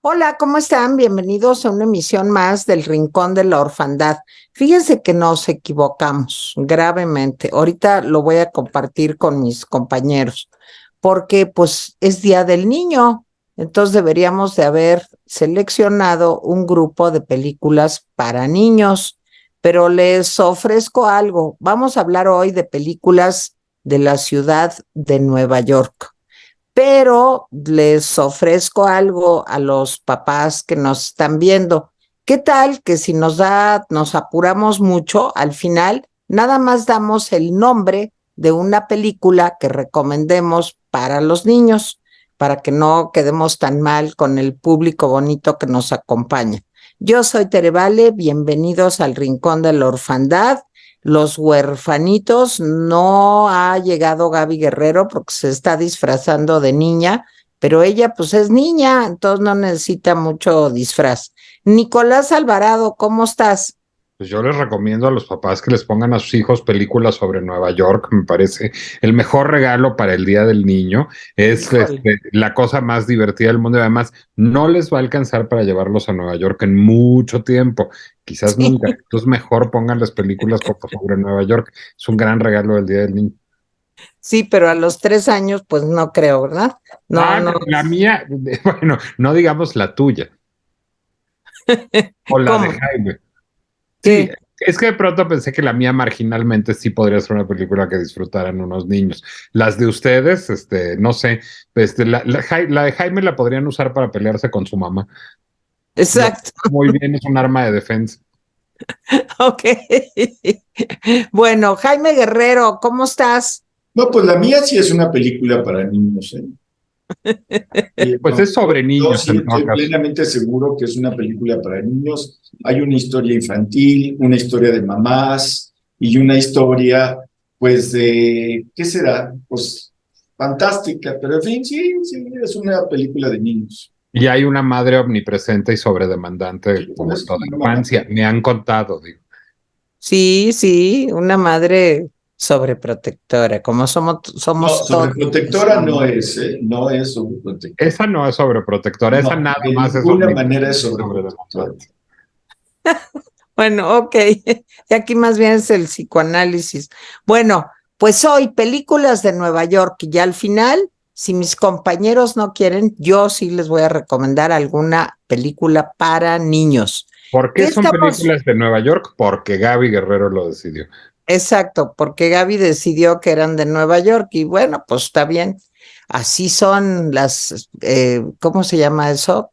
Hola, ¿cómo están? Bienvenidos a una emisión más del Rincón de la Orfandad. Fíjense que nos equivocamos gravemente. Ahorita lo voy a compartir con mis compañeros, porque pues es Día del Niño. Entonces deberíamos de haber seleccionado un grupo de películas para niños, pero les ofrezco algo. Vamos a hablar hoy de películas de la ciudad de Nueva York, pero les ofrezco algo a los papás que nos están viendo. ¿Qué tal que si nos apuramos mucho, al final nada más damos el nombre de una película que recomendemos para los niños, para que no quedemos tan mal con el público bonito que nos acompaña? Yo soy Tere Vale, bienvenidos al Rincón de la Orfandad. Los huerfanitos, no ha llegado Gaby Guerrero porque se está disfrazando de niña, pero ella pues es niña, entonces no necesita mucho disfraz. Nicolás Alvarado, ¿cómo estás? Pues yo les recomiendo a los papás que les pongan a sus hijos películas sobre Nueva York. Me parece el mejor regalo para el Día del Niño. Es Híjole. la cosa más divertida del mundo y además no les va a alcanzar para llevarlos a Nueva York en mucho tiempo, quizás Sí, nunca. Entonces mejor pongan las películas sobre Nueva York. Es un gran regalo del Día del Niño. sí, pero a los 3 años, pues no creo, ¿verdad? No, Ah, no. la mía, bueno, no digamos la tuya o la de ¿Cómo? Jaime. Sí, ¿Qué? es que de pronto pensé que la mía marginalmente sí podría ser una película que disfrutaran unos niños. Las de ustedes, no sé, la de Jaime la podrían usar para pelearse con su mamá. Exacto. Muy bien, es un arma de defensa. Ok. Bueno, Jaime Guerrero, ¿cómo estás? No, pues la mía sí es una película para niños, ¿eh? Pues es sobre Yo niños sí en todo estoy caso. plenamente seguro que es una película para niños. Hay una historia infantil, una historia de mamás y una historia, pues, de, ¿qué será? Pues fantástica, pero en fin, sí, sí, es una película de niños. Y hay una madre omnipresente y sobredemandante Bueno, como es toda una mamá. infancia. Me han contado, digo. Sí, sí, una madre sobreprotectora, como No, somos todos los sobreprotectora no mamás. es, ¿eh? No es sobreprotectora. Esa no es sobreprotectora, esa No, nada de más es ninguna manera es omnipotente y sobreprotectora. sobredemandante. Bueno, ok, y aquí más bien es el psicoanálisis. Bueno, pues hoy películas de Nueva York y al final, si mis compañeros no quieren, yo sí les voy a recomendar alguna película para niños. ¿Por qué ¿Qué son estamos? películas de Nueva York? Porque Gaby Guerrero lo decidió. Exacto, porque Gaby decidió que eran de Nueva York y bueno, pues está bien. Así son ¿cómo se llama eso?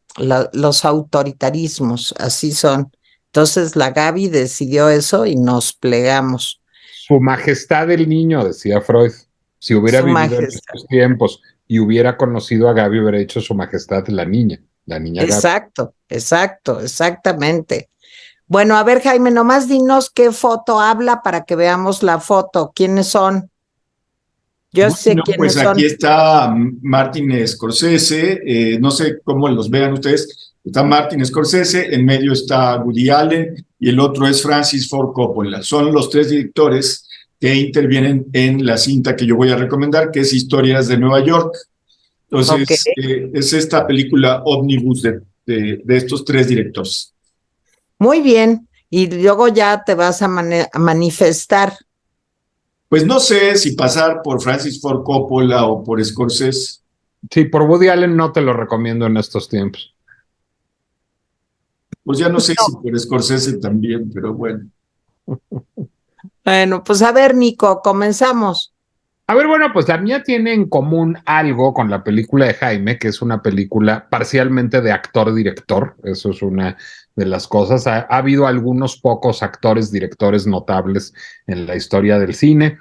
Los autoritarismos, así son. Entonces la Gaby decidió eso y nos plegamos. Su majestad el niño, decía Freud. Si hubiera Su vivido en majestad. estos tiempos y hubiera conocido a Gaby, hubiera hecho su majestad la niña Gaby. Exacto, exacto, exactamente. Bueno, a ver, Jaime, nomás dinos qué foto habla para que veamos la foto. ¿Quiénes son? Yo sé Bueno, pues quiénes aquí son. está Martin Scorsese, no sé cómo los vean ustedes, está Martin Scorsese, en medio está Woody Allen y el otro es Francis Ford Coppola. Son los tres directores que intervienen en la cinta que yo voy a recomendar, que es Historias de Nueva York. Ok. Entonces, es esta película ómnibus de estos tres directores. Muy bien. Y luego ya te vas a manifestar. Pues no sé si pasar por Francis Ford Coppola o por Scorsese. Sí, por Woody Allen no te lo recomiendo en estos tiempos. Pues ya no sé No. si por Scorsese también, pero bueno. Bueno, pues a ver, Nico, comenzamos. A ver, bueno, pues la mía tiene en común algo con la película de Jaime, que es una película parcialmente de actor-director. Eso es una de las cosas. Ha habido algunos pocos actores, directores notables en la historia del cine.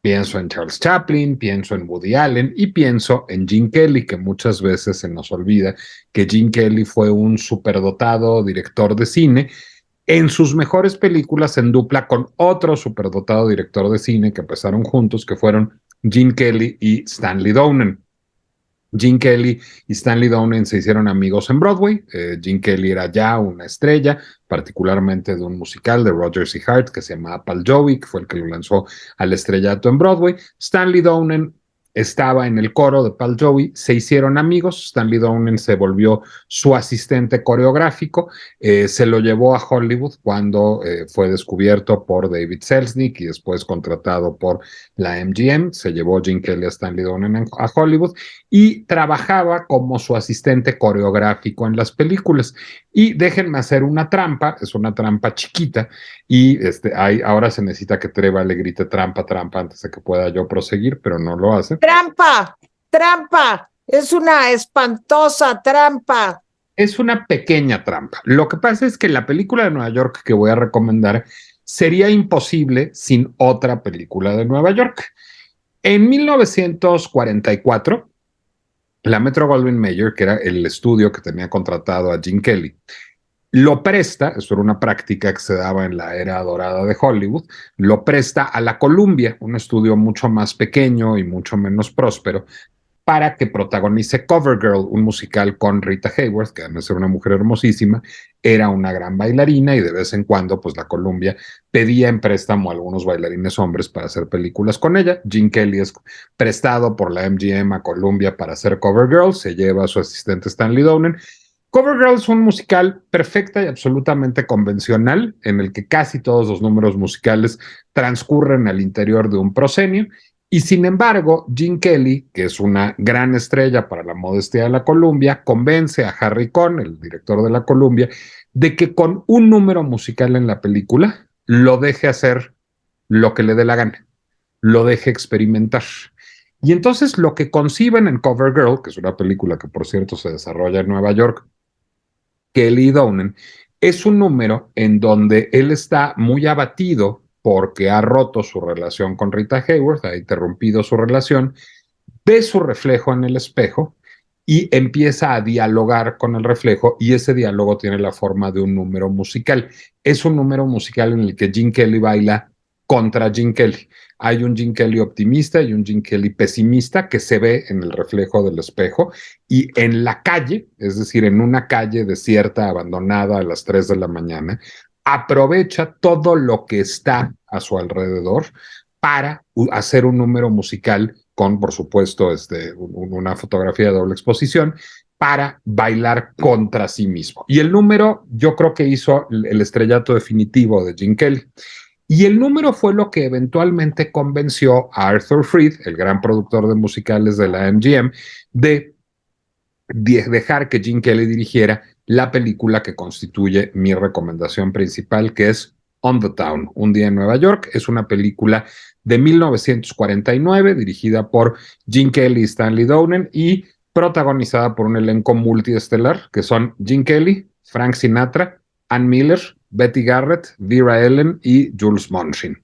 Pienso en Charles Chaplin, pienso en Woody Allen y pienso en Gene Kelly, que muchas veces se nos olvida que Gene Kelly fue un superdotado director de cine en sus mejores películas en dupla con otro superdotado director de cine que empezaron juntos, que fueron Gene Kelly y Stanley Donen. Gene Kelly y Stanley Donen se hicieron amigos en Broadway. Gene Kelly era ya una estrella, particularmente de un musical de Rodgers y Hart que se llama Pal Joey, que fue el que lo lanzó al estrellato en Broadway. Stanley Donen estaba en el coro de Pal Joey, se hicieron amigos, Stanley Donen se volvió su asistente coreográfico, se lo llevó a Hollywood cuando fue descubierto por David Selznick y después contratado por la MGM, se llevó Gene Kelly a Stanley Donen a Hollywood y trabajaba como su asistente coreográfico en las películas. Y déjenme hacer una trampa, es una trampa chiquita, y ahora se necesita que Treva le grite trampa, trampa, antes de que pueda yo proseguir, pero no lo hace. ¡Trampa! ¡Trampa! Es una espantosa trampa. Es una pequeña trampa. Lo que pasa es que la película de Nueva York que voy a recomendar sería imposible sin otra película de Nueva York. En 1944, la Metro-Goldwyn-Mayer, que era el estudio que tenía contratado a Gene Kelly, lo presta, eso era una práctica que se daba en la era dorada de Hollywood, lo presta a la Columbia, un estudio mucho más pequeño y mucho menos próspero, para que protagonice Covergirl, un musical con Rita Hayworth, que además era una mujer hermosísima, era una gran bailarina y de vez en cuando pues la Columbia pedía en préstamo a algunos bailarines hombres para hacer películas con ella. Gene Kelly es prestado por la MGM a Columbia para hacer Covergirl, se lleva a su asistente Stanley Donen. Covergirl es un musical perfecta y absolutamente convencional, en el que casi todos los números musicales transcurren al interior de un proscenio, y sin embargo, Gene Kelly, que es una gran estrella para la modestia de la Columbia, convence a Harry Cohn, el director de la Columbia, de que con un número musical en la película lo deje hacer lo que le dé la gana, lo deje experimentar. Y entonces lo que conciben en Covergirl, que es una película que por cierto se desarrolla en Nueva York, Kelly Donen, es un número en donde él está muy abatido porque ha roto su relación con Rita Hayworth, ha interrumpido su relación, ve su reflejo en el espejo y empieza a dialogar con el reflejo, y ese diálogo tiene la forma de un número musical. Es un número musical en el que Gene Kelly baila contra Gene Kelly. Hay un Gene Kelly optimista y un Gene Kelly pesimista que se ve en el reflejo del espejo, y en la calle, es decir, en una calle desierta, abandonada a las 3 de la mañana, aprovecha todo lo que está a su alrededor para hacer un número musical con, por supuesto, una fotografía de doble exposición, para bailar contra sí mismo. Y el número, yo creo que hizo el estrellato definitivo de Gene Kelly. Y el número fue lo que eventualmente convenció a Arthur Freed, el gran productor de musicales de la MGM, de dejar que Gene Kelly dirigiera la película que constituye mi recomendación principal, que es On the Town, Un día en Nueva York. Es una película de 1949, dirigida por Gene Kelly y Stanley Donen, y protagonizada por un elenco multiestelar, que son Gene Kelly, Frank Sinatra, Ann Miller, Betty Garrett, Vera Ellen y Jules Munshin.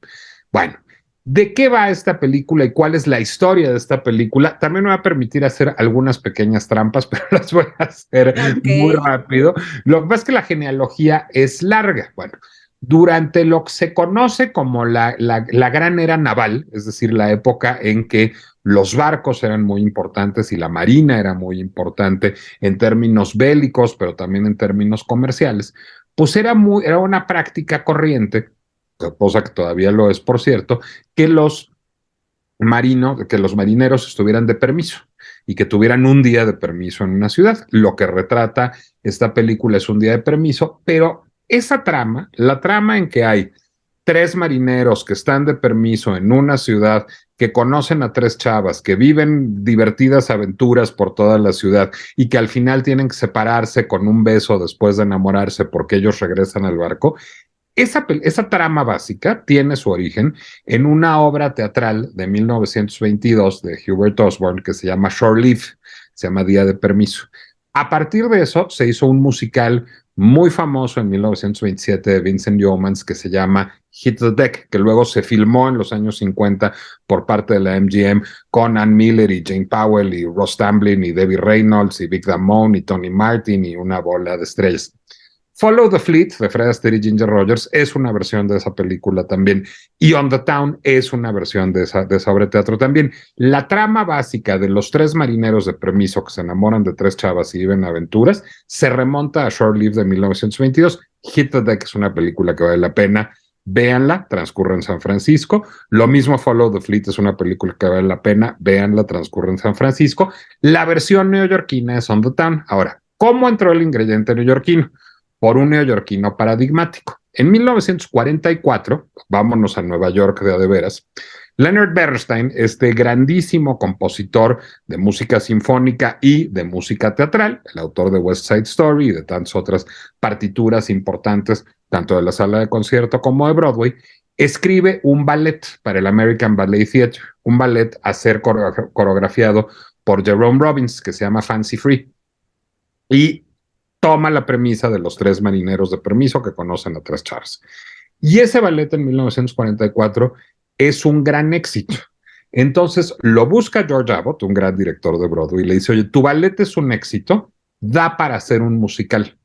Bueno, ¿de qué va esta película y cuál es la historia de esta película? También me va a permitir hacer algunas pequeñas trampas, pero las voy a hacer muy rápido. Lo que pasa es que la genealogía es larga. Bueno, durante lo que se conoce como la gran era naval, es decir, la época en que los barcos eran muy importantes y la marina era muy importante en términos bélicos, pero también en términos comerciales, pues era una práctica corriente, cosa que todavía lo es, por cierto, que los marineros estuvieran de permiso y que tuvieran un día de permiso en una ciudad. Lo que retrata esta película es un día de permiso, pero esa trama, la trama en que hay 3 marineros que están de permiso en una ciudad, que conocen a 3 chavas, que viven divertidas aventuras por toda la ciudad y que al final tienen que separarse con un beso después de enamorarse porque ellos regresan al barco. Esa trama básica tiene su origen en una obra teatral de 1922 de Hubert Osborne que se llama Shore Leave, se llama Día de Permiso. A partir de eso se hizo un musical muy famoso en 1927 de Vincent Yeomans que se llama Hit the Deck, que luego se filmó en los años 50 por parte de la MGM con Ann Miller y Jane Powell y Ross Tamblyn y Debbie Reynolds y Vic Damone y Tony Martin y una bola de estrellas. Follow the Fleet, de Fred Astaire y Ginger Rogers, es una versión de esa película también. Y On the Town es una versión de esa obra de teatro también. La trama básica de los 3 marineros de permiso que se enamoran de 3 chavas y viven aventuras se remonta a Shore Leave de 1922. Hit the Deck es una película que vale la pena véanla, transcurre en San Francisco. Lo mismo Follow the Fleet, es una película que vale la pena, véanla, transcurre en San Francisco. La versión neoyorquina es On the Town. Ahora, ¿cómo entró el ingrediente neoyorquino? Por un neoyorquino paradigmático. En 1944, vámonos a Nueva York de a de veras, Leonard Bernstein, este grandísimo compositor de música sinfónica y de música teatral, el autor de West Side Story y de tantas otras partituras importantes, tanto de la sala de concierto como de Broadway, escribe un ballet para el American Ballet Theatre, un ballet a ser coreografiado por Jerome Robbins, que se llama Fancy Free, y toma la premisa de los tres marineros de permiso que conocen a Tres Charles. Y ese ballet en 1944 es un gran éxito. Entonces lo busca George Abbott, un gran director de Broadway, y le dice, oye, tu ballet es un éxito, da para hacer un musical.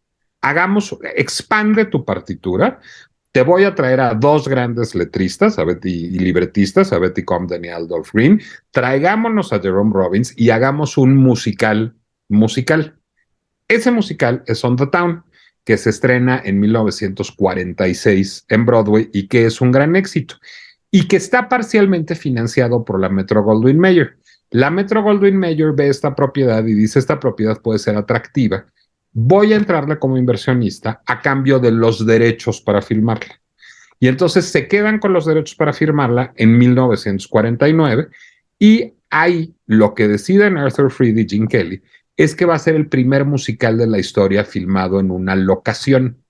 Expande tu partitura, te voy a traer a dos grandes letristas y libretistas, a Betty Comden y Adolph Green, traigámonos a Jerome Robbins y hagamos un musical. Ese musical es On the Town, que se estrena en 1946 en Broadway y que es un gran éxito y que está parcialmente financiado por la Metro-Goldwyn-Mayer. La Metro-Goldwyn-Mayer ve esta propiedad y dice, esta propiedad puede ser atractiva, voy a entrarle como inversionista a cambio de los derechos para filmarla. Y entonces se quedan con los derechos para filmarla en 1949 y ahí lo que deciden Arthur Freed y Gene Kelly es que va a ser el primer musical de la historia filmado en una locación.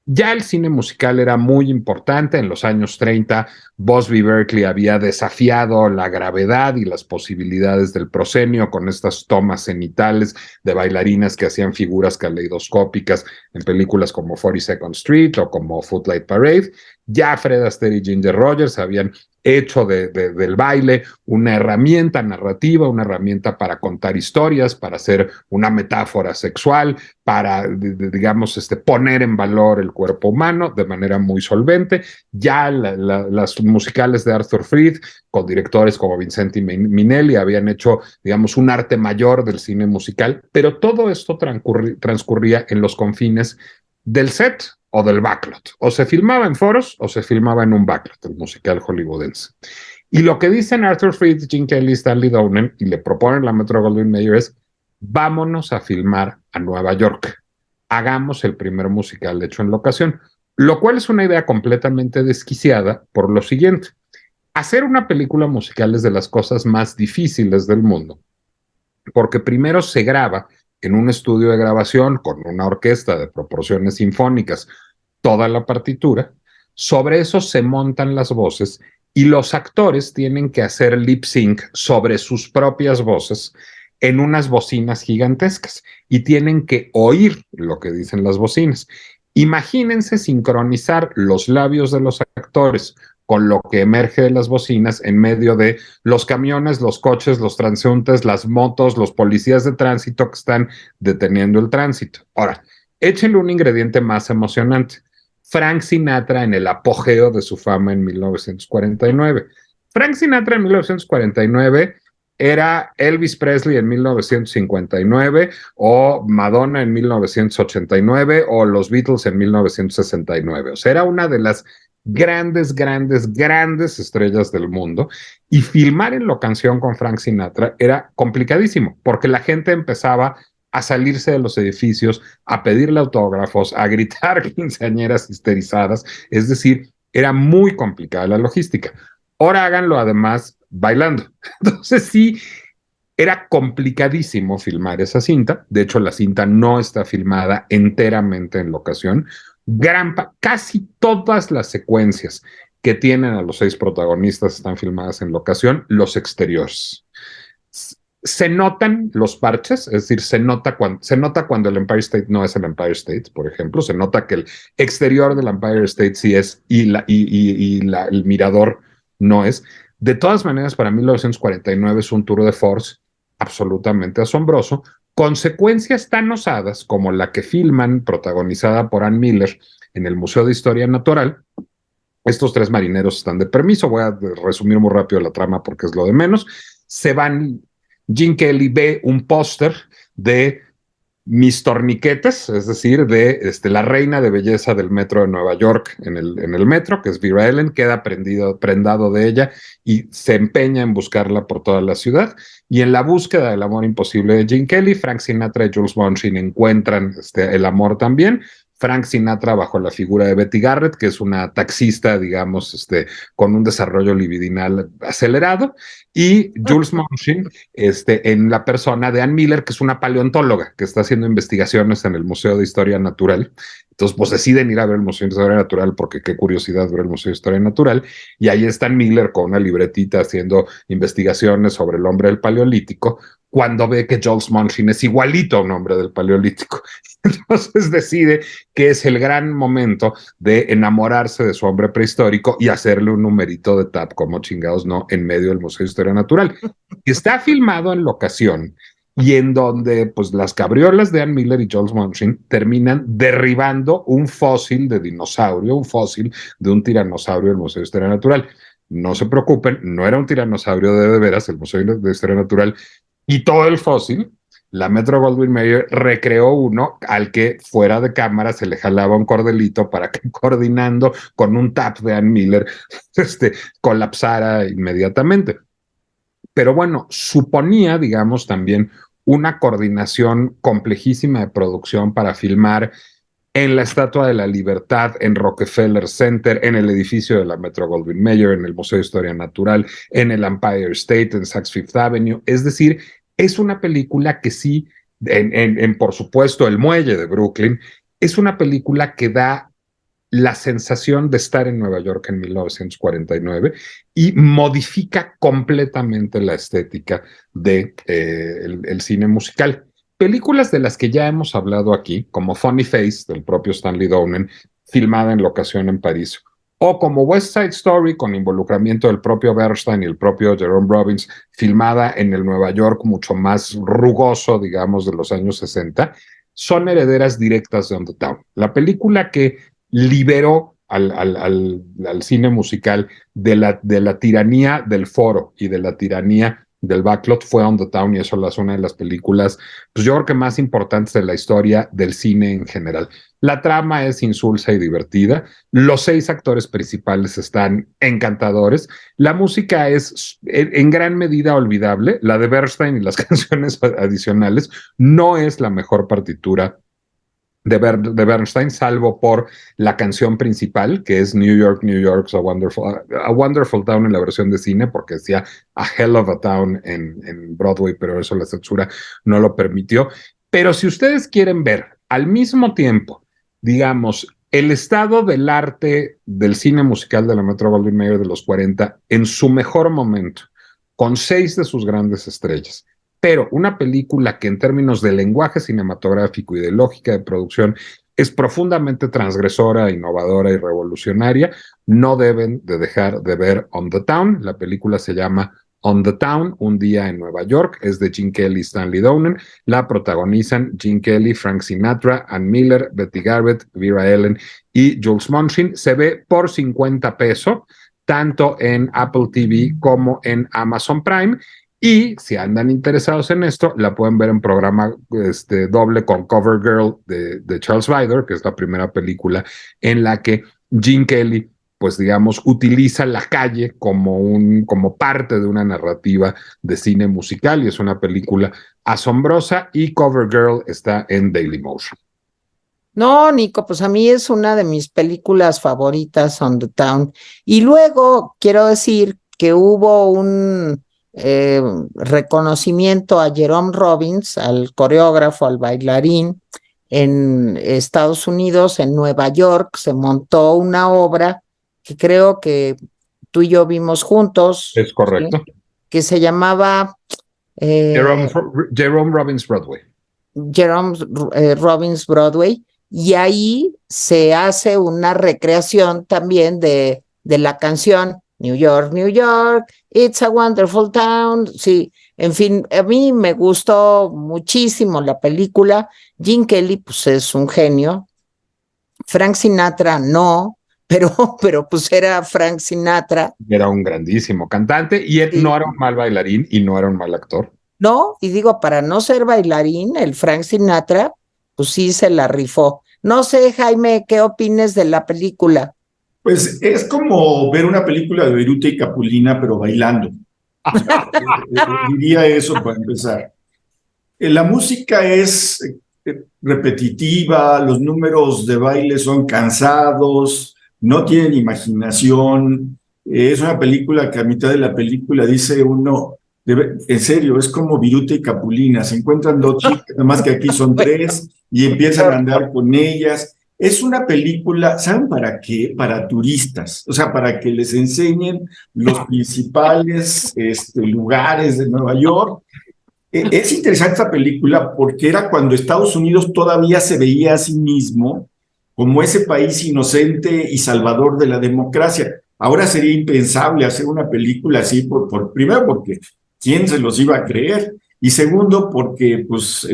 Ya el cine musical era muy importante. En los años 30, Busby Berkeley había desafiado la gravedad y las posibilidades del proscenio con estas tomas cenitales de bailarinas que hacían figuras caleidoscópicas en películas como 42nd Street o como Footlight Parade. Ya Fred Astaire y Ginger Rogers habían hecho del baile una herramienta narrativa, una herramienta para contar historias, para hacer una metáfora sexual, para, digamos, poner en valor el cuerpo humano de manera muy solvente. Ya las musicales de Arthur Freed, con directores como Vincente Minnelli, habían hecho, digamos, un arte mayor del cine musical, pero todo esto transcurría en los confines del set o del backlot. O se filmaba en foros o se filmaba en un backlot, el musical hollywoodense. Y lo que dicen Arthur Freed, Gene Kelly, Stanley Donen, y le proponen la Metro-Goldwyn-Mayer es, vámonos a filmar a Nueva York. Hagamos el primer musical hecho en locación. Lo cual es una idea completamente desquiciada por lo siguiente. Hacer una película musical es de las cosas más difíciles del mundo, porque primero se graba en un estudio de grabación con una orquesta de proporciones sinfónicas, toda la partitura, sobre eso se montan las voces y los actores tienen que hacer lip sync sobre sus propias voces en unas bocinas gigantescas y tienen que oír lo que dicen las bocinas. Imagínense sincronizar los labios de los actores con lo que emerge de las bocinas en medio de los camiones, los coches, los transeúntes, las motos, los policías de tránsito que están deteniendo el tránsito. Ahora, échenle un ingrediente más emocionante. Frank Sinatra en el apogeo de su fama en 1949. Frank Sinatra en 1949 era Elvis Presley en 1959 o Madonna en 1989 o los Beatles en 1969. O sea, era una de las grandes estrellas del mundo y filmar en locación con Frank Sinatra era complicadísimo porque la gente empezaba a salirse de los edificios, a pedirle autógrafos, a gritar quinceañeras histerizadas, es decir, era muy complicada la logística. Ahora háganlo además bailando. Entonces sí, era complicadísimo filmar esa cinta. De hecho, la cinta no está filmada enteramente en locación. Casi todas las secuencias que tienen a los 6 protagonistas están filmadas en locación, los exteriores. Se notan los parches, es decir, se nota cuando el Empire State no es el Empire State, por ejemplo, se nota que el exterior del Empire State sí es y el mirador no es. De todas maneras, para 1949 es un tour de force absolutamente asombroso, consecuencias tan osadas como la que filman, protagonizada por Ann Miller, en el Museo de Historia Natural. Estos 3 marineros están de permiso, voy a resumir muy rápido la trama porque es lo de menos. Se van, Gene Kelly ve un póster de mis torniquetes, es decir, de la reina de belleza del metro de Nueva York en el metro, que es Vera Ellen, queda prendado de ella y se empeña en buscarla por toda la ciudad. Y en la búsqueda del amor imposible de Gene Kelly, Frank Sinatra y Jules Munshin encuentran el amor también. Frank Sinatra bajo la figura de Betty Garrett, que es una taxista, digamos, con un desarrollo libidinal acelerado, y Jules Munshin en la persona de Ann Miller, que es una paleontóloga que está haciendo investigaciones en el Museo de Historia Natural. Entonces, pues deciden ir a ver el Museo de Historia Natural porque qué curiosidad ver el Museo de Historia Natural. Y ahí está Ann Miller con una libretita haciendo investigaciones sobre el hombre del Paleolítico, cuando ve que Jules Munshin es igualito a un hombre del Paleolítico. Entonces decide que es el gran momento de enamorarse de su hombre prehistórico y hacerle un numerito de tap, como chingados no, en medio del Museo de Historia Natural. Está filmado en locación y en donde pues las cabriolas de Ann Miller y Jules Munshin terminan derribando un fósil de dinosaurio, un fósil de un tiranosaurio del Museo de Historia Natural. No se preocupen, no era un tiranosaurio de veras, el Museo de Historia Natural, y todo el fósil, la Metro Goldwyn Mayer recreó uno al que fuera de cámara se le jalaba un cordelito para que coordinando con un tap de Ann Miller colapsara inmediatamente. Pero bueno, suponía, digamos, también una coordinación complejísima de producción para filmar en la Estatua de la Libertad, en Rockefeller Center, en el edificio de la Metro Goldwyn Mayer, en el Museo de Historia Natural, en el Empire State, en Saks Fifth Avenue. Es decir, es una película que sí, por supuesto, el muelle de Brooklyn, es una película que da la sensación de estar en Nueva York en 1949 y modifica completamente la estética de el cine musical. Películas de las que ya hemos hablado aquí, como Funny Face, del propio Stanley Donen, filmada en locación en París, o como West Side Story, con involucramiento del propio Bernstein y el propio Jerome Robbins, filmada en el Nueva York mucho más rugoso, digamos, de los años 60, son herederas directas de On the Town. La película que liberó al cine musical de la tiranía del foro y de la tiranía del backlot fue On the Town, y eso la hace una de las películas, pues yo creo que más importantes de la historia del cine en general. La trama es insulsa y divertida, los 6 actores principales están encantadores, la música es en gran medida olvidable, la de Bernstein y las canciones adicionales no es la mejor partitura de Bernstein, salvo por la canción principal, que es New York, New York, a Wonderful Town en la versión de cine, porque decía A Hell of a Town en Broadway, pero eso la censura no lo permitió. Pero si ustedes quieren ver al mismo tiempo, digamos, el estado del arte del cine musical de la Metro Goldwyn Mayer de los 40 en su mejor momento, con 6 de sus grandes estrellas, pero una película que en términos de lenguaje cinematográfico y de lógica de producción es profundamente transgresora, innovadora y revolucionaria, no deben de dejar de ver On the Town. La película se llama On the Town, Un día en Nueva York, es de Gene Kelly y Stanley Donen, la protagonizan Gene Kelly, Frank Sinatra, Ann Miller, Betty Garrett, Vera Ellen y Jules Munshin. Se ve por 50 pesos, tanto en Apple TV como en Amazon Prime. Y si andan interesados en esto, la pueden ver en programa doble con Cover Girl de Charles Vidor, que es la primera película en la que Gene Kelly, pues digamos, utiliza la calle como parte de una narrativa de cine musical, y es una película asombrosa, y Cover Girl está en Dailymotion. No, Nico, pues a mí es una de mis películas favoritas, On the Town. Y luego quiero decir que hubo un reconocimiento a Jerome Robbins, al coreógrafo, al bailarín, en Estados Unidos, en Nueva York, se montó una obra que creo que tú y yo vimos juntos. Es correcto. ¿sí? Que se llamaba Jerome Robbins Broadway. Jerome Robbins Broadway, y ahí se hace una recreación también de la canción New York, New York, It's a Wonderful Town. Sí, en fin, a mí me gustó muchísimo la película. Gene Kelly, pues es un genio. Frank Sinatra, no, pero pues era Frank Sinatra. Era un grandísimo cantante y él no era un mal bailarín y no era un mal actor. ¿no? Y digo, para no ser bailarín, el Frank Sinatra, pues sí se la rifó. No sé, Jaime, ¿qué opines de la película? Pues es como ver una película de Viruta y Capulina, pero bailando. O sea, diría eso para empezar. La música es repetitiva, los números de baile son cansados, no tienen imaginación. Es una película que a mitad de la película dice uno, en serio, es como Viruta y Capulina, se encuentran dos chicas, nada más que aquí son tres, y empiezan a andar con ellas. Es una película, ¿saben para qué? Para turistas, o sea, para que les enseñen los principales lugares de Nueva York. Es interesante esta película porque era cuando Estados Unidos todavía se veía a sí mismo como ese país inocente y salvador de la democracia. Ahora sería impensable hacer una película así, primero porque ¿quién se los iba a creer? Y segundo porque Pues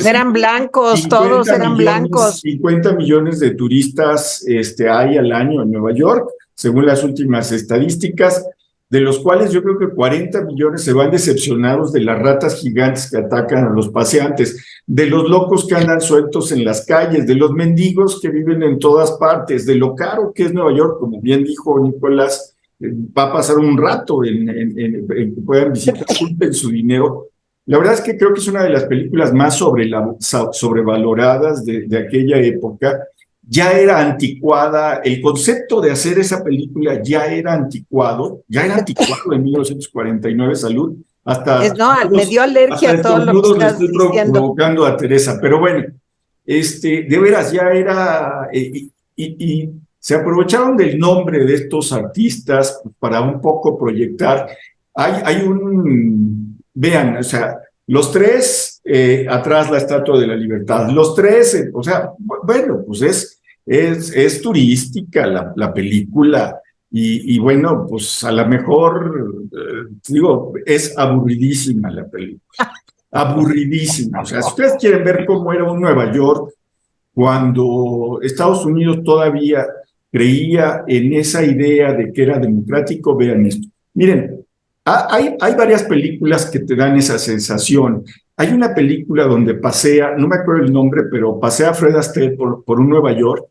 eran blancos, todos eran blancos. 50 millones de turistas hay al año en Nueva York, según las últimas estadísticas, de los cuales yo creo que 40 millones se van decepcionados de las ratas gigantes que atacan a los paseantes, de los locos que andan sueltos en las calles, de los mendigos que viven en todas partes, de lo caro que es Nueva York, como bien dijo Nicolás, va a pasar un rato en que puedan visitar, junten su dinero. La verdad es que creo que es una de las películas más sobrevaloradas de aquella época. Ya era anticuada, el concepto de hacer esa película ya era anticuado en 1949, salud, me dio alergia a todo lo que le estás estoy diciendo. provocando a Teresa, pero bueno, de veras ya era, y se aprovecharon del nombre de estos artistas para un poco proyectar. Vean, o sea, los tres, atrás la Estatua de la Libertad, los tres, o sea, bueno, pues es turística la película y bueno, pues a lo mejor, digo, es aburridísima la película, aburridísima. O sea, si ustedes quieren ver cómo era un Nueva York cuando Estados Unidos todavía creía en esa idea de que era democrático, vean esto. Miren, hay varias películas que te dan esa sensación. Hay una película donde pasea, no me acuerdo el nombre, pero pasea Fred Astaire por un Nueva York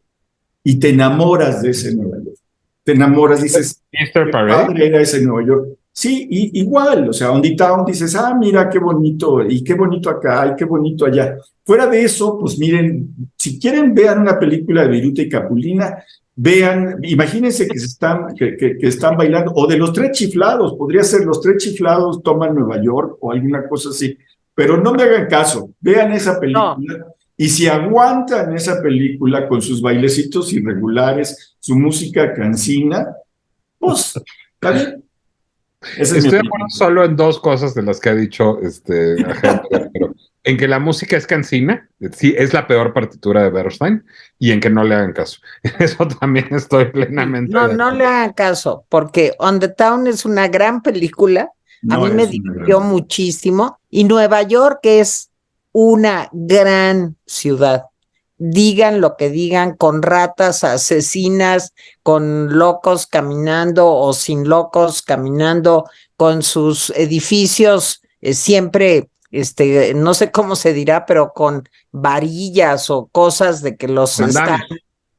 y te enamoras de ese Nueva York. Te enamoras, dices, Easter qué Parade. padre era ese Nueva York. Sí, igual, o sea, on the town dices, mira qué bonito, y qué bonito acá, y qué bonito allá. Fuera de eso, pues miren, si quieren vean una película de Viruta y Capulina, vean, imagínense que están bailando, o de los tres chiflados, podría ser los tres chiflados toman Nueva York o alguna cosa así, pero no me hagan caso, vean esa película. No. Y si aguantan esa película con sus bailecitos irregulares, su música cansina, pues está bien. Estoy de acuerdo solo en dos cosas de las que ha dicho pero en que la música es cansina, sí, es la peor partitura de Bernstein, y en que no le hagan caso. Eso también estoy plenamente. No le hagan caso, porque On the Town es una gran película, a mí me divirtió muchísimo, y Nueva York es una gran ciudad. Digan lo que digan, con ratas asesinas, con locos caminando o sin locos caminando, con sus edificios siempre, no sé cómo se dirá, pero con varillas o cosas de que los están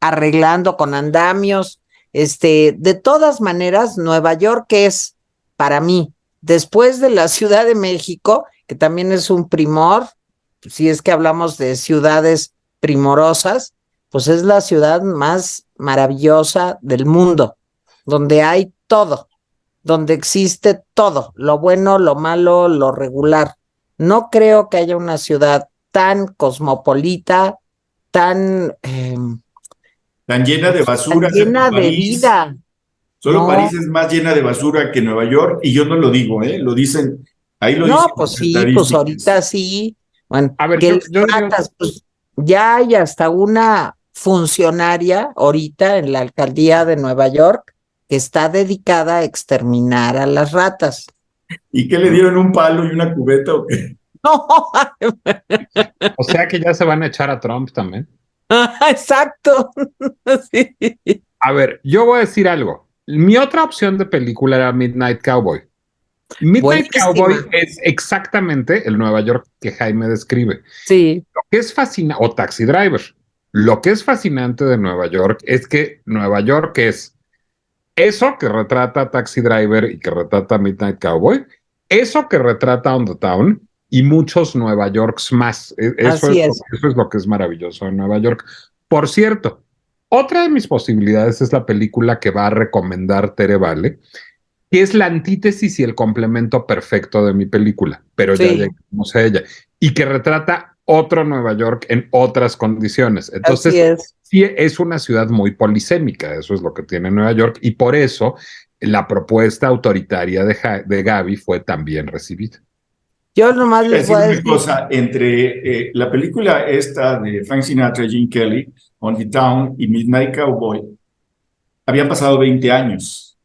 arreglando con andamios. De todas maneras, Nueva York es, para mí, después de la Ciudad de México, que también es un primor, si es que hablamos de ciudades primorosas, pues es la ciudad más maravillosa del mundo, donde hay todo, donde existe todo, lo bueno, lo malo, lo regular. No creo que haya una ciudad tan cosmopolita, tan llena de basura, tan llena de vida. Solo París es más llena de basura que Nueva York, y yo no lo digo, lo dicen, ahí lo dicen. No, pues sí, pues ahorita sí. Bueno, a ver, que pues ya hay hasta una funcionaria ahorita en la alcaldía de Nueva York que está dedicada a exterminar a las ratas. ¿Y qué le dieron, un palo y una cubeta o qué? No. O sea que ya se van a echar a Trump también. Exacto. Sí. A ver, yo voy a decir algo. Mi otra opción de película era Midnight Cowboy. Midnight Cowboy Buenísima. es exactamente el Nueva York que Jaime describe. Sí, Lo que es fascinante, o Taxi Driver, lo que es fascinante de Nueva York es que Nueva York es eso que retrata Taxi Driver y que retrata Midnight Cowboy, eso que retrata On the Town y muchos Nueva Yorks más. así es. Eso es lo que es maravilloso en Nueva York. Por cierto, otra de mis posibilidades es la película que va a recomendar Tere Vale, que es la antítesis y el complemento perfecto de mi película, pero ya Sí, llegamos a ella, y que retrata otro Nueva York en otras condiciones. así Entonces, es. sí es una ciudad muy polisémica, eso es lo que tiene Nueva York, y por eso la propuesta autoritaria de Gaby fue tan bien recibida. Yo nomás Voy a les decir voy a una decir, cosa, entre la película esta de Frank Sinatra y Gene Kelly, On the Town y Midnight Cowboy, habían pasado 20 años.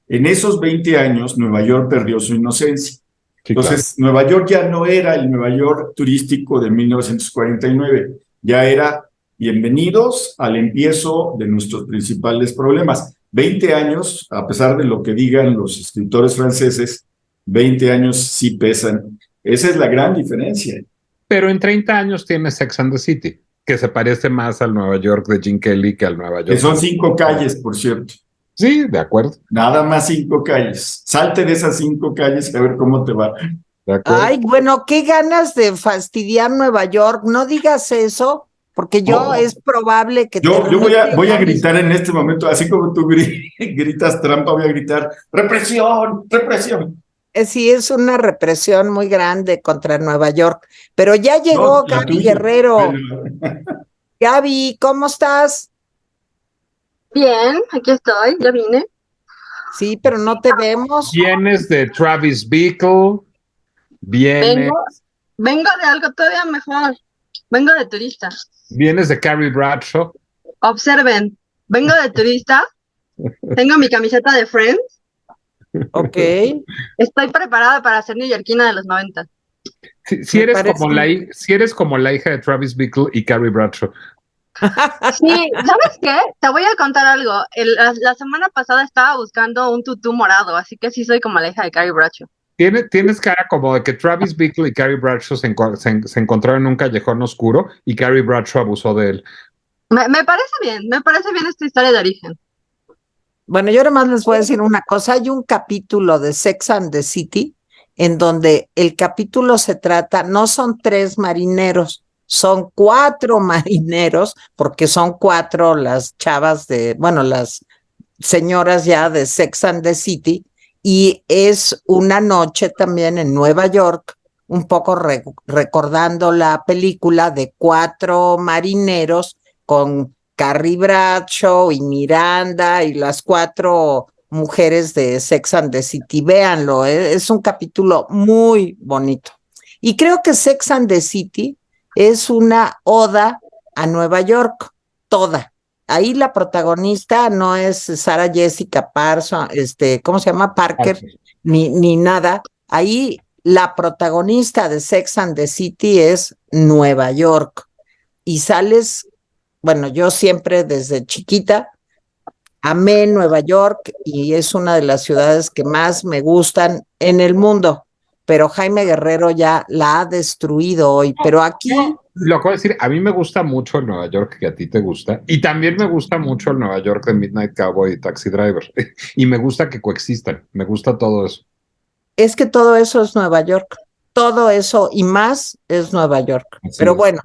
En esos 20 años, Nueva York perdió su inocencia. Sí, claro. Entonces, Nueva York ya no era el Nueva York turístico de 1949, ya era bienvenidos al empiezo de nuestros principales problemas. 20 años, a pesar de lo que digan los escritores franceses, 20 años sí pesan. Esa es la gran diferencia. Pero en 30 años tiene Sex and the City, que se parece más al Nueva York de Gene Kelly que al Nueva Que York son de... 5 calles, por cierto. Sí, de acuerdo, Nada más 5 calles. Salte de esas 5 calles y a ver cómo te va. de acuerdo. ay, bueno, qué ganas de fastidiar Nueva York. No digas eso, porque yo No, es probable que yo termine voy a Gaby. gritar en este momento, así como tú gritas trampa, voy a gritar, represión, represión. Sí, es una represión muy grande contra Nueva York. Pero ya No, llegó la Gaby tuya. Guerrero. Bueno, Gaby, ¿cómo estás? Bien, aquí estoy, ya vine. Sí, pero no te vemos. Vienes de Travis Bickle, vienes, Vengo, vengo de algo todavía mejor. Vengo de turista. vienes de Carrie Bradshaw. Observen, vengo de turista. Tengo mi camiseta de Friends. Ok, Estoy preparada para ser neoyorquina de los 90. Si me eres parece. como si eres como la hija de Travis Bickle y Carrie Bradshaw. Sí, ¿sabes qué? Te voy a contar algo. La semana pasada estaba buscando un tutú morado, así que sí soy como la hija de Carrie Bradshaw. Tienes cara como de que Travis Bickle y Carrie Bradshaw se encontraron en un callejón oscuro y Carrie Bradshaw abusó de él. Me parece bien esta historia de origen. Bueno, yo nomás les voy a decir una cosa. Hay un capítulo de Sex and the City en donde el capítulo se trata, no son 3 marineros, son 4 marineros, porque son 4 las chavas de, bueno, las señoras ya de Sex and the City, y es una noche también en Nueva York, un poco recordando la película de 4 marineros con Carrie Bradshaw y Miranda y las 4 mujeres de Sex and the City. Véanlo, es un capítulo muy bonito. Y creo que Sex and the City es una oda a Nueva York, toda. Ahí la protagonista no es Sarah Jessica Parson, ¿cómo se llama? Parker, ni nada. Ahí la protagonista de Sex and the City es Nueva York. Y sales, bueno, yo siempre desde chiquita amé Nueva York y es una de las ciudades que más me gustan en el mundo. Pero Jaime Guerrero ya la ha destruido hoy. Pero aquí, Lo que voy a decir, a mí me gusta mucho el Nueva York que a ti te gusta, y también me gusta mucho el Nueva York de Midnight Cowboy y Taxi Driver, y me gusta que coexistan, me gusta todo eso. es que todo eso es Nueva York. Todo eso y más es Nueva York. Así Pero es. bueno,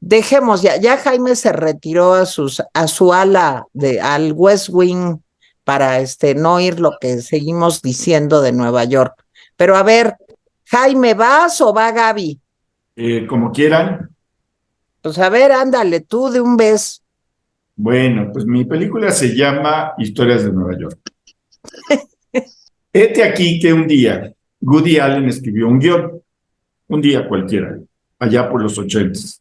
dejemos ya Jaime se retiró a su ala al West Wing para no oír lo que seguimos diciendo de Nueva York. Pero a ver, Jaime, ¿vas o va Gaby? como quieran. Pues a ver, ándale, tú de un beso. Bueno, pues mi película se llama Historias de Nueva York. Hete aquí que un día Woody Allen escribió un guión, un día cualquiera, allá por los 80s.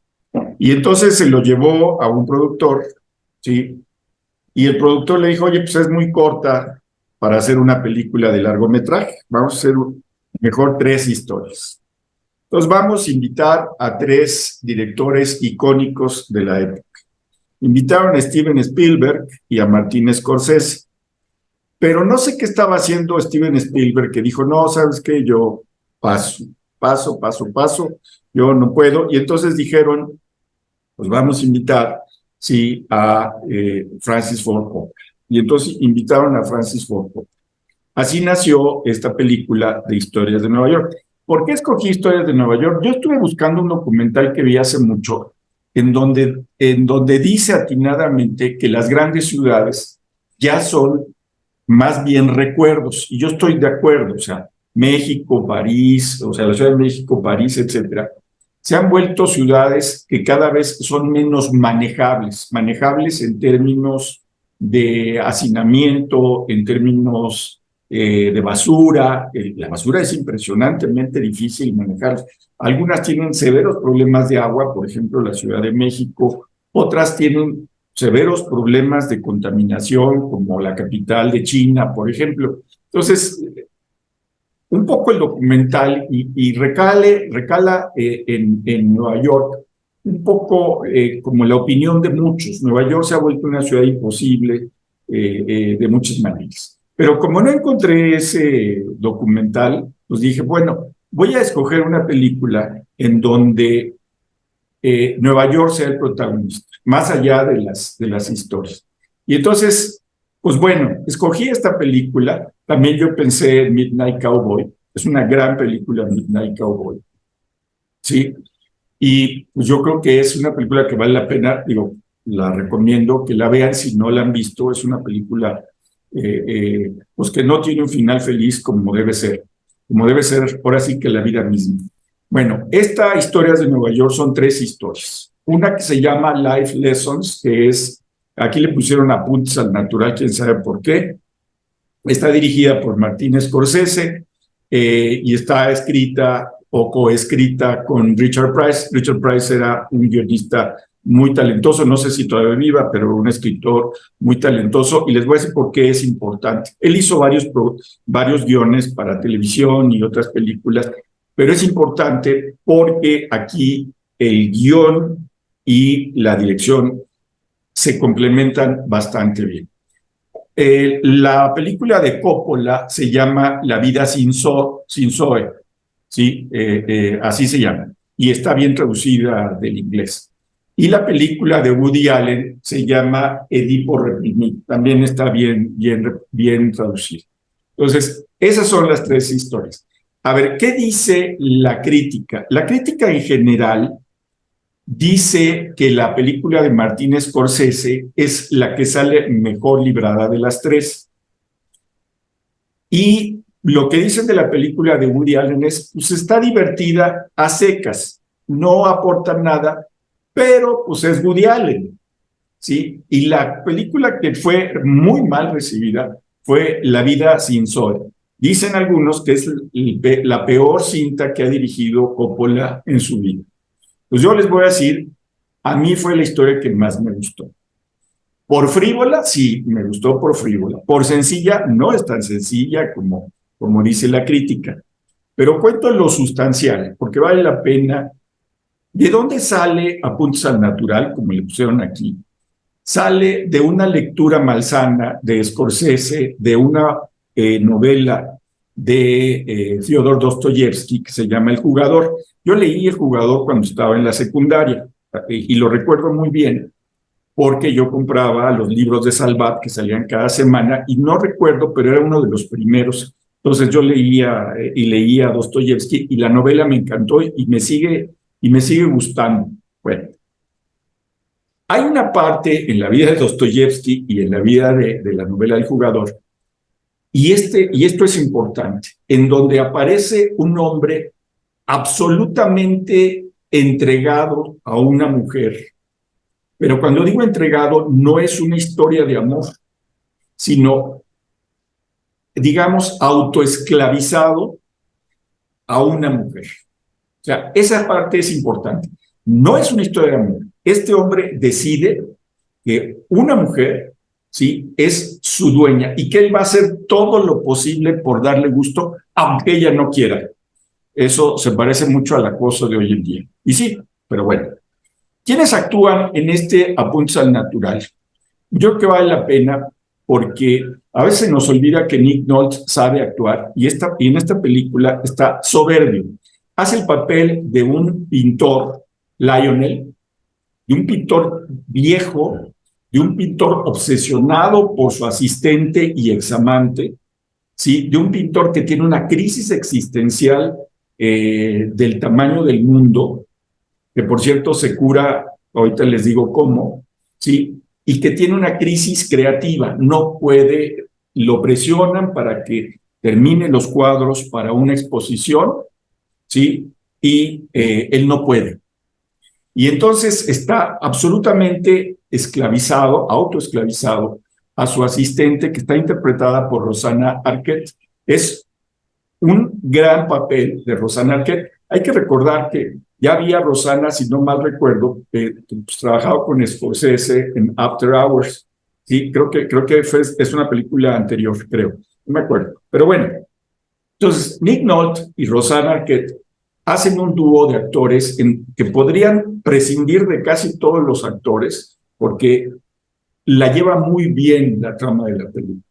Y entonces se lo llevó a un productor, ¿sí? Y el productor le dijo, oye, pues es muy corta para hacer una película de largometraje. Vamos a hacer mejor 3 historias. Entonces vamos a invitar a 3 directores icónicos de la época. Invitaron a Steven Spielberg y a Martin Scorsese. Pero no sé qué estaba haciendo Steven Spielberg, que dijo, no, ¿sabes qué? Yo paso, yo no puedo. Y entonces dijeron, pues vamos a invitar, sí, a Francis Ford Coppola. Y entonces invitaron a Francis Ford Coppola. Así nació esta película de Historias de Nueva York. ¿Por qué escogí Historias de Nueva York? Yo estuve buscando un documental que vi hace mucho, en donde dice atinadamente que las grandes ciudades ya son más bien recuerdos. Y yo estoy de acuerdo, o sea, México, París, o sea, la Ciudad de México, París, etcétera, se han vuelto ciudades que cada vez son menos manejables en términos de hacinamiento, en términos de basura. La basura es impresionantemente difícil manejar. Algunas tienen severos problemas de agua, por ejemplo, la Ciudad de México. Otras tienen severos problemas de contaminación, como la capital de China, por ejemplo. Entonces, un poco el documental y recala en Nueva York, un poco como la opinión de muchos. Nueva York se ha vuelto una ciudad imposible de muchas maneras. Pero como no encontré ese documental, pues dije, bueno, voy a escoger una película en donde Nueva York sea el protagonista, más allá de las historias. Y entonces, pues bueno, escogí esta película. También yo pensé en Midnight Cowboy. Es una gran película, Midnight Cowboy. Sí, y pues yo creo que es una película que vale la pena, digo, la recomiendo que la vean si no la han visto. Es una película pues que no tiene un final feliz como debe ser ahora sí que la vida misma. Bueno, estas historias de Nueva York son 3 historias. Una que se llama Life Lessons, que es, aquí le pusieron apuntes al natural, quién sabe por qué. Está dirigida por Martin Scorsese y está escrita o coescrita con Richard Price. Richard Price era un guionista muy talentoso, no sé si todavía viva, pero un escritor muy talentoso, y les voy a decir por qué es importante. Él hizo varios guiones para televisión y otras películas, pero es importante porque aquí el guión y la dirección se complementan bastante bien. La película de Coppola se llama La vida sin Zoe, ¿sí? Así se llama, y está bien traducida del inglés. Y la película de Woody Allen se llama Edipo reprimido, también está bien traducida. Entonces, esas son las 3 historias. A ver, ¿qué dice la crítica? La crítica en general dice que la película de Martin Scorsese es la que sale mejor librada de las 3. Y lo que dicen de la película de Woody Allen es, pues está divertida a secas, no aporta nada, pero pues es Woody Allen, ¿sí? Y la película que fue muy mal recibida fue La vida sin Zoe. Dicen algunos que es la peor cinta que ha dirigido Coppola en su vida. Pues yo les voy a decir, a mí fue la historia que más me gustó. Por frívola, sí, me gustó por frívola. Por sencilla, no es tan sencilla como dice la crítica. Pero cuento lo sustancial, porque vale la pena. ¿De dónde sale Apuntes al Natural, como le pusieron aquí? Sale de una lectura malsana de Scorsese, de una novela de Fyodor Dostoyevsky que se llama El Jugador. Yo leí El Jugador cuando estaba en la secundaria y lo recuerdo muy bien porque yo compraba los libros de Salvat que salían cada semana y no recuerdo, pero era uno de los primeros. Entonces yo leía Dostoyevsky y la novela me encantó y me sigue gustando. Bueno, hay una parte en la vida de Dostoyevsky y en la vida de la novela El Jugador, y esto es importante, en donde aparece un hombre absolutamente entregado a una mujer. Pero cuando digo entregado, no es una historia de amor, sino, digamos, autoesclavizado a una mujer. O sea, esa parte es importante. No es una historia de amor. Este hombre decide que una mujer, ¿sí?, es su dueña y que él va a hacer todo lo posible por darle gusto, aunque ella no quiera. Eso se parece mucho al acoso de hoy en día. Y sí, pero bueno. ¿Quiénes actúan en este Apuntes al Natural? Yo creo que vale la pena porque a veces nos olvida que Nick Nolte sabe actuar y en esta película está soberbio. Hace el papel de un pintor, Lionel, de un pintor viejo, de un pintor obsesionado por su asistente y examante, ¿sí? De un pintor que tiene una crisis existencial del tamaño del mundo, que por cierto se cura, ahorita les digo cómo, ¿sí? Y que tiene una crisis creativa, no puede, lo presionan para que termine los cuadros para una exposición, ¿sí? Y él no puede. Y entonces está absolutamente esclavizado, autoesclavizado, a su asistente, que está interpretada por Rosanna Arquette. Es un gran papel de Rosanna Arquette. Hay que recordar que ya había Rosanna, si no mal recuerdo, pues, trabajado con Scorsese en After Hours. Sí, creo que es una película anterior, creo. No me acuerdo. Pero bueno, entonces Nick Nolte y Rosanna Arquette hacen un dúo de actores que podrían prescindir de casi todos los actores, porque la lleva muy bien la trama de la película.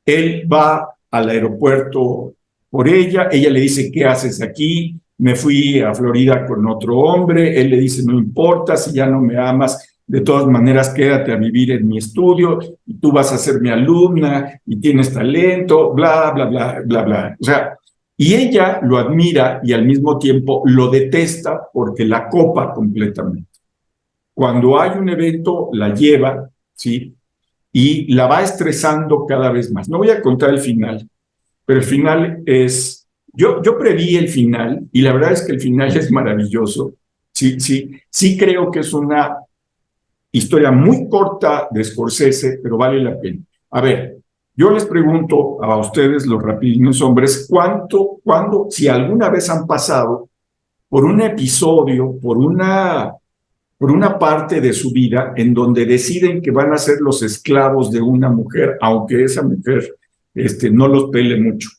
Él va al aeropuerto por ella le dice, ¿qué haces aquí? Me fui a Florida con otro hombre, él le dice, no importa, si ya no me amas, de todas maneras quédate a vivir en mi estudio, y tú vas a ser mi alumna, y tienes talento, bla, bla, bla, bla, bla. O sea, y ella lo admira y al mismo tiempo lo detesta porque la copa completamente. Cuando hay un evento, la lleva, ¿sí? Y la va estresando cada vez más. No voy a contar el final, pero el final es... Yo preví el final, y la verdad es que el final es maravilloso. Sí creo que es una historia muy corta de Scorsese, pero vale la pena. A ver, yo les pregunto a ustedes, los rapidinos hombres, ¿cuándo, si alguna vez han pasado por un episodio, por una parte de su vida en donde deciden que van a ser los esclavos de una mujer, aunque esa mujer no los pele mucho?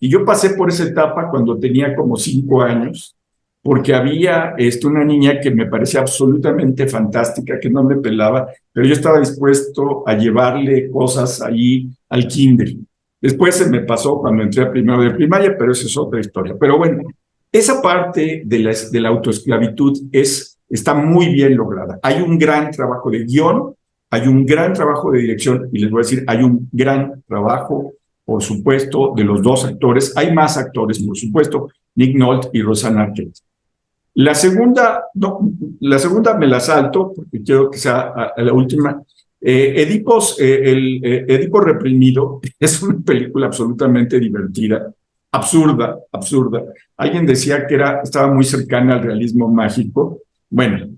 Y yo pasé por esa etapa cuando tenía como 5 años, porque había una niña que me parecía absolutamente fantástica, que no me pelaba, pero yo estaba dispuesto a llevarle cosas ahí al kinder. Después se me pasó cuando entré a primero de primaria, pero esa es otra historia. Pero bueno, esa parte de la autoesclavitud está muy bien lograda. Hay un gran trabajo de guión, hay un gran trabajo de dirección, y les voy a decir, hay un gran trabajo, por supuesto, de los dos actores. Hay más actores, por supuesto, Nick Nolte y Rosanna Arquette. La segunda me la salto, porque quiero que sea la última. Edipo Reprimido es una película absolutamente divertida, absurda. Alguien decía que estaba muy cercana al realismo mágico. Bueno,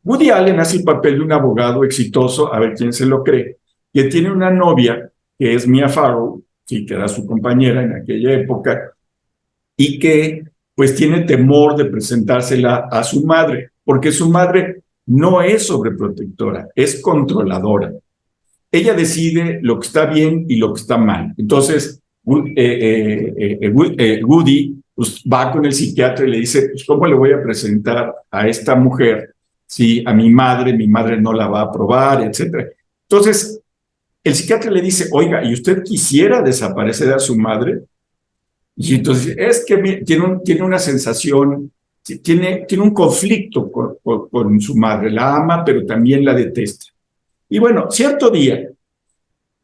Woody Allen hace el papel de un abogado exitoso, a ver quién se lo cree, que tiene una novia que es Mia Farrow, sí, que era su compañera en aquella época, y que pues tiene temor de presentársela a su madre, porque su madre no es sobreprotectora, es controladora. Ella decide lo que está bien y lo que está mal. Entonces, Woody pues, va con el psiquiatra y le dice, pues, ¿cómo le voy a presentar a esta mujer si a mi madre no la va a aprobar, etcétera? Entonces, el psiquiatra le dice, oiga, ¿y usted quisiera desaparecer a su madre? Y entonces es que tiene una sensación, tiene un conflicto con su madre, la ama, pero también la detesta. Y bueno, cierto día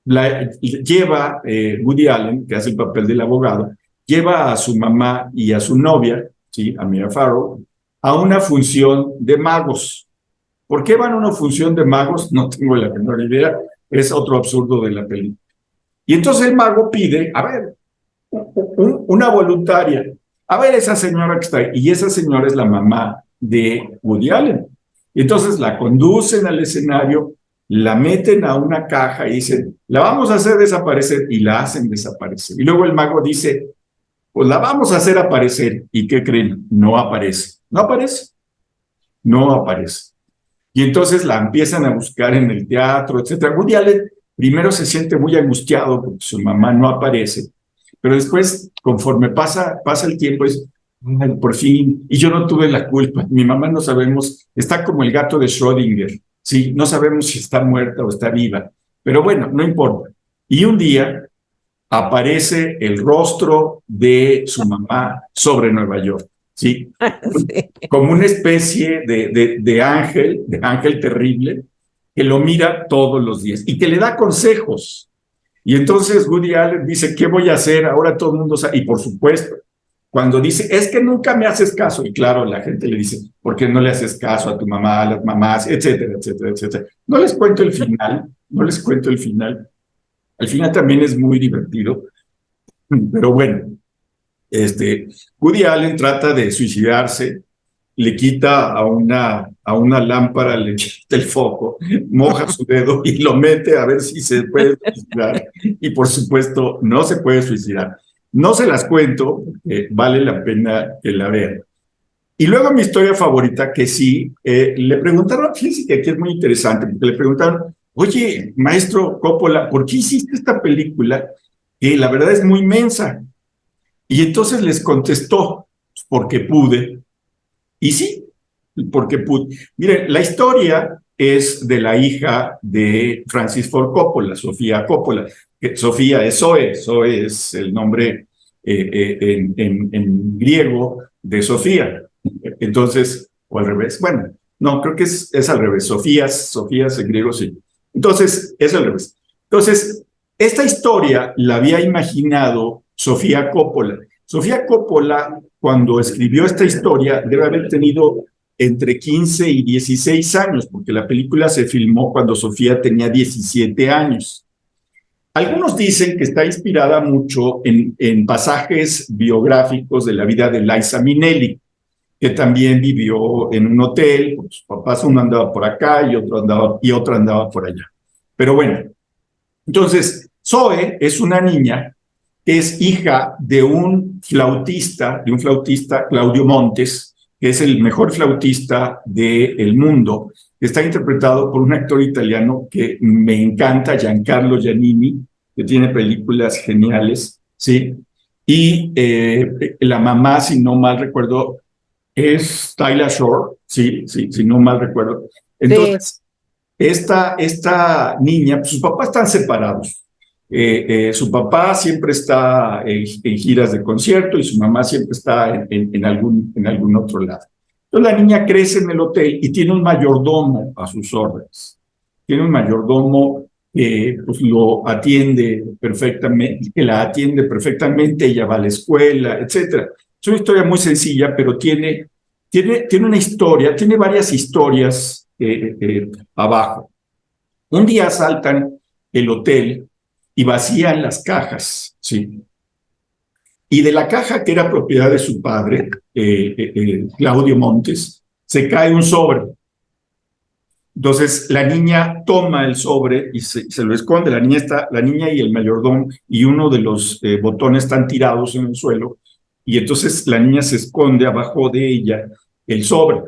lleva Woody Allen, que hace el papel del abogado, lleva a su mamá y a su novia, ¿sí? A Mia Farrow, a una función de magos. ¿Por qué van a una función de magos? No tengo la menor idea, es otro absurdo de la película. Y entonces el mago pide, a ver, una voluntaria, a ver esa señora que está ahí, y esa señora es la mamá de Woody Allen. Y entonces la conducen al escenario, la meten a una caja y dicen, la vamos a hacer desaparecer, y la hacen desaparecer. Y luego el mago dice, pues la vamos a hacer aparecer, ¿y qué creen? No aparece. Y entonces la empiezan a buscar en el teatro, etcétera. Woody Allen primero se siente muy angustiado porque su mamá no aparece, pero después, conforme pasa el tiempo, es, ay, por fin, y yo no tuve la culpa, mi mamá no sabemos, está como el gato de Schrödinger, sí, no sabemos si está muerta o está viva, Pero bueno, no importa. Y un día aparece el rostro de su mamá sobre Nueva York, ¿sí? Sí. Como una especie de ángel terrible, que lo mira todos los días y que le da consejos. Y entonces Woody Allen dice, ¿qué voy a hacer? Ahora todo el mundo sabe. Y por supuesto, cuando dice, es que nunca me haces caso, y claro, la gente le dice, ¿por qué no le haces caso a tu mamá, a las mamás, etcétera, etcétera, etcétera? No les cuento el final, no les cuento el final. Al final también es muy divertido, pero bueno, Woody Allen trata de suicidarse, le quita a una lámpara, le quita el foco, moja su dedo y lo mete a ver si se puede suicidar. Y por supuesto, no se puede suicidar. No se las cuento, vale la pena que la vean. Y luego mi historia favorita, que sí, le preguntaron, fíjense que aquí es muy interesante, porque le preguntaron, oye, maestro Coppola, ¿por qué hiciste esta película? Que la verdad es muy inmensa. Y entonces les contestó, porque pude. Y sí, porque pude. Miren, la historia es de la hija de Francis Ford Coppola, Sofía Coppola. Sofía es Zoe, Zoe es el nombre en griego de Sofía. Entonces, o al revés, bueno, no, creo que es al revés, Sofías en griego, sí. Entonces, es al revés. Entonces, esta historia la había imaginado Sofía Coppola. Sofía Coppola, cuando escribió esta historia, debe haber tenido entre 15 y 16 años, porque la película se filmó cuando Sofía tenía 17 años. Algunos dicen que está inspirada mucho en pasajes biográficos de la vida de Liza Minnelli, que también vivió en un hotel, con sus papás, uno andaba por acá y otro andaba por allá. Pero bueno, entonces, Zoe es una niña que es hija de un flautista, Claudio Montes, que es el mejor flautista del mundo, que está interpretado por un actor italiano que me encanta, Giancarlo Giannini, que tiene películas geniales, ¿sí? Y la mamá, si no mal recuerdo, es Tyler Shore, sí, si no mal recuerdo. Entonces, esta niña, pues, sus papás están separados. Su papá siempre está en giras de concierto y su mamá siempre está en algún otro lado. Entonces la niña crece en el hotel y tiene un mayordomo a sus órdenes. Tiene un mayordomo que pues, lo atiende perfectamente, que la atiende perfectamente, ella va a la escuela, etc. Es una historia muy sencilla, pero tiene una historia, tiene varias historias abajo. Un día asaltan el hotel y vacían las cajas, ¿sí? Y de la caja que era propiedad de su padre, Claudio Montes, se cae un sobre. Entonces la niña toma el sobre y se lo esconde. La niña y el mayordomo y uno de los botones están tirados en el suelo. Y entonces la niña se esconde abajo de ella el sobre.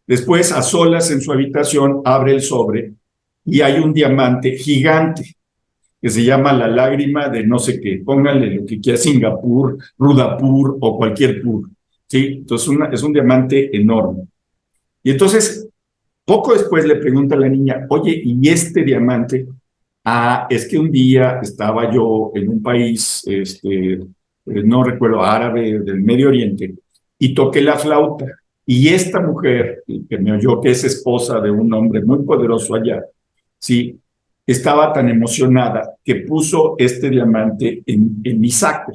Después, a solas en su habitación, abre el sobre y hay un diamante gigante que se llama la lágrima de no sé qué. Pónganle lo que quiera, Singapur, Rudapur o cualquier pur. ¿Sí? Entonces es un diamante enorme. Y entonces, poco después le pregunta a la niña, oye, ¿y este diamante? Ah, es que un día estaba yo en un país, no recuerdo, árabe, del Medio Oriente, y toqué la flauta. Y esta mujer, que me oyó, que es esposa de un hombre muy poderoso allá, sí, estaba tan emocionada que puso este diamante en mi saco.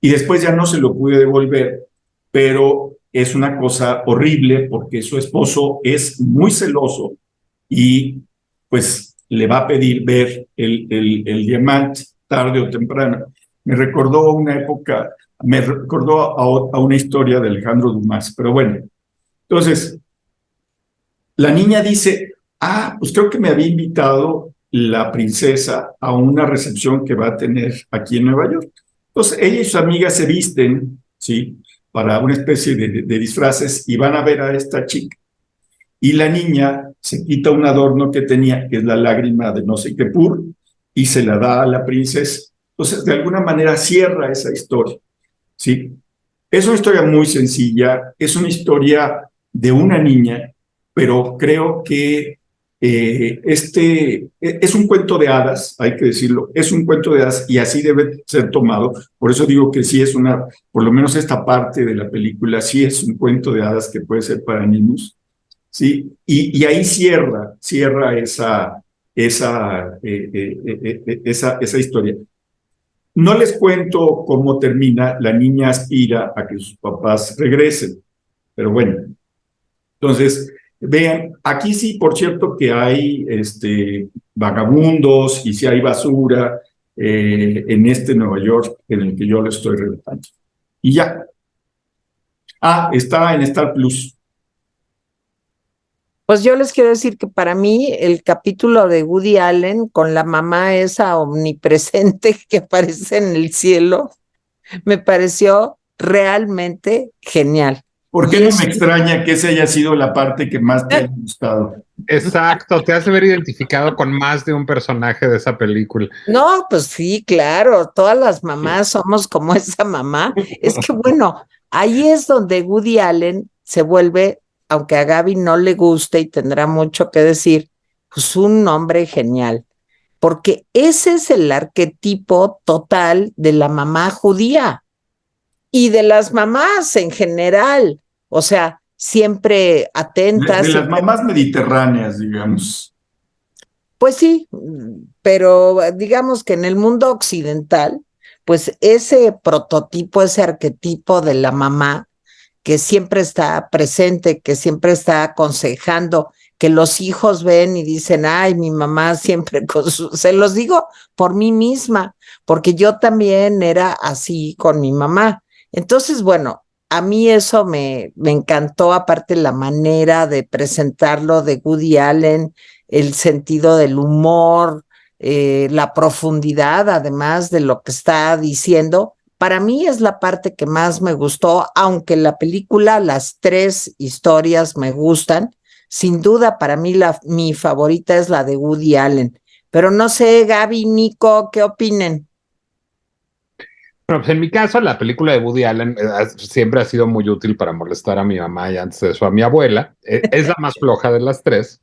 Y después ya no se lo pude devolver, pero es una cosa horrible porque su esposo es muy celoso y pues le va a pedir ver el diamante tarde o temprano. Me recordó una época, me recordó a una historia de Alejandro Dumas, pero bueno. Entonces, la niña dice, pues creo que me había invitado la princesa a una recepción que va a tener aquí en Nueva York. Entonces, ella y sus amigas se visten, ¿sí? Para una especie de disfraces y van a ver a esta chica. Y la niña se quita un adorno que tenía, que es la lágrima de no sé qué pur, y se la da a la princesa. Entonces, de alguna manera cierra esa historia, ¿sí? Es una historia muy sencilla, es una historia de una niña, pero creo que es un cuento de hadas, hay que decirlo, es un cuento de hadas y así debe ser tomado. Por eso digo que sí es por lo menos esta parte de la película, sí es un cuento de hadas que puede ser para niños, ¿sí? Y ahí cierra esa historia. No les cuento cómo termina, la niña aspira a que sus papás regresen, pero bueno, entonces, vean, aquí sí, por cierto, que hay vagabundos y sí hay basura en este Nueva York en el que yo lo estoy relatando. Y ya. Está en Star Plus. Pues yo les quiero decir que para mí el capítulo de Woody Allen con la mamá esa omnipresente que aparece en el cielo me pareció realmente genial. ¿Por Y qué no es me extraña que esa haya sido la parte que más te haya gustado? Exacto, te has de ver identificado con más de un personaje de esa película. No, pues sí, claro, todas las mamás somos como esa mamá. Es que bueno, ahí es donde Woody Allen se vuelve, aunque a Gaby no le guste y tendrá mucho que decir, pues un hombre genial, porque ese es el arquetipo total de la mamá judía y de las mamás en general, o sea, siempre De atentas, las siempre. mamás mediterráneas, digamos. Pues sí, pero digamos que en el mundo occidental, pues ese prototipo, ese arquetipo de la mamá que siempre está presente, que siempre está aconsejando, que los hijos ven y dicen, ay, mi mamá siempre se los digo por mí misma, porque yo también era así con mi mamá. Entonces, bueno, a mí eso me encantó, aparte la manera de presentarlo de Woody Allen, el sentido del humor, la profundidad, además de lo que está diciendo. Para mí es la parte que más me gustó, aunque la película, las tres historias me gustan. Sin duda, para mí mi favorita es la de Woody Allen. Pero no sé, Gaby, Nico, ¿qué opinen? Bueno, pues en mi caso, la película de Woody Allen siempre ha sido muy útil para molestar a mi mamá y antes de eso a mi abuela. Es la más floja de las tres,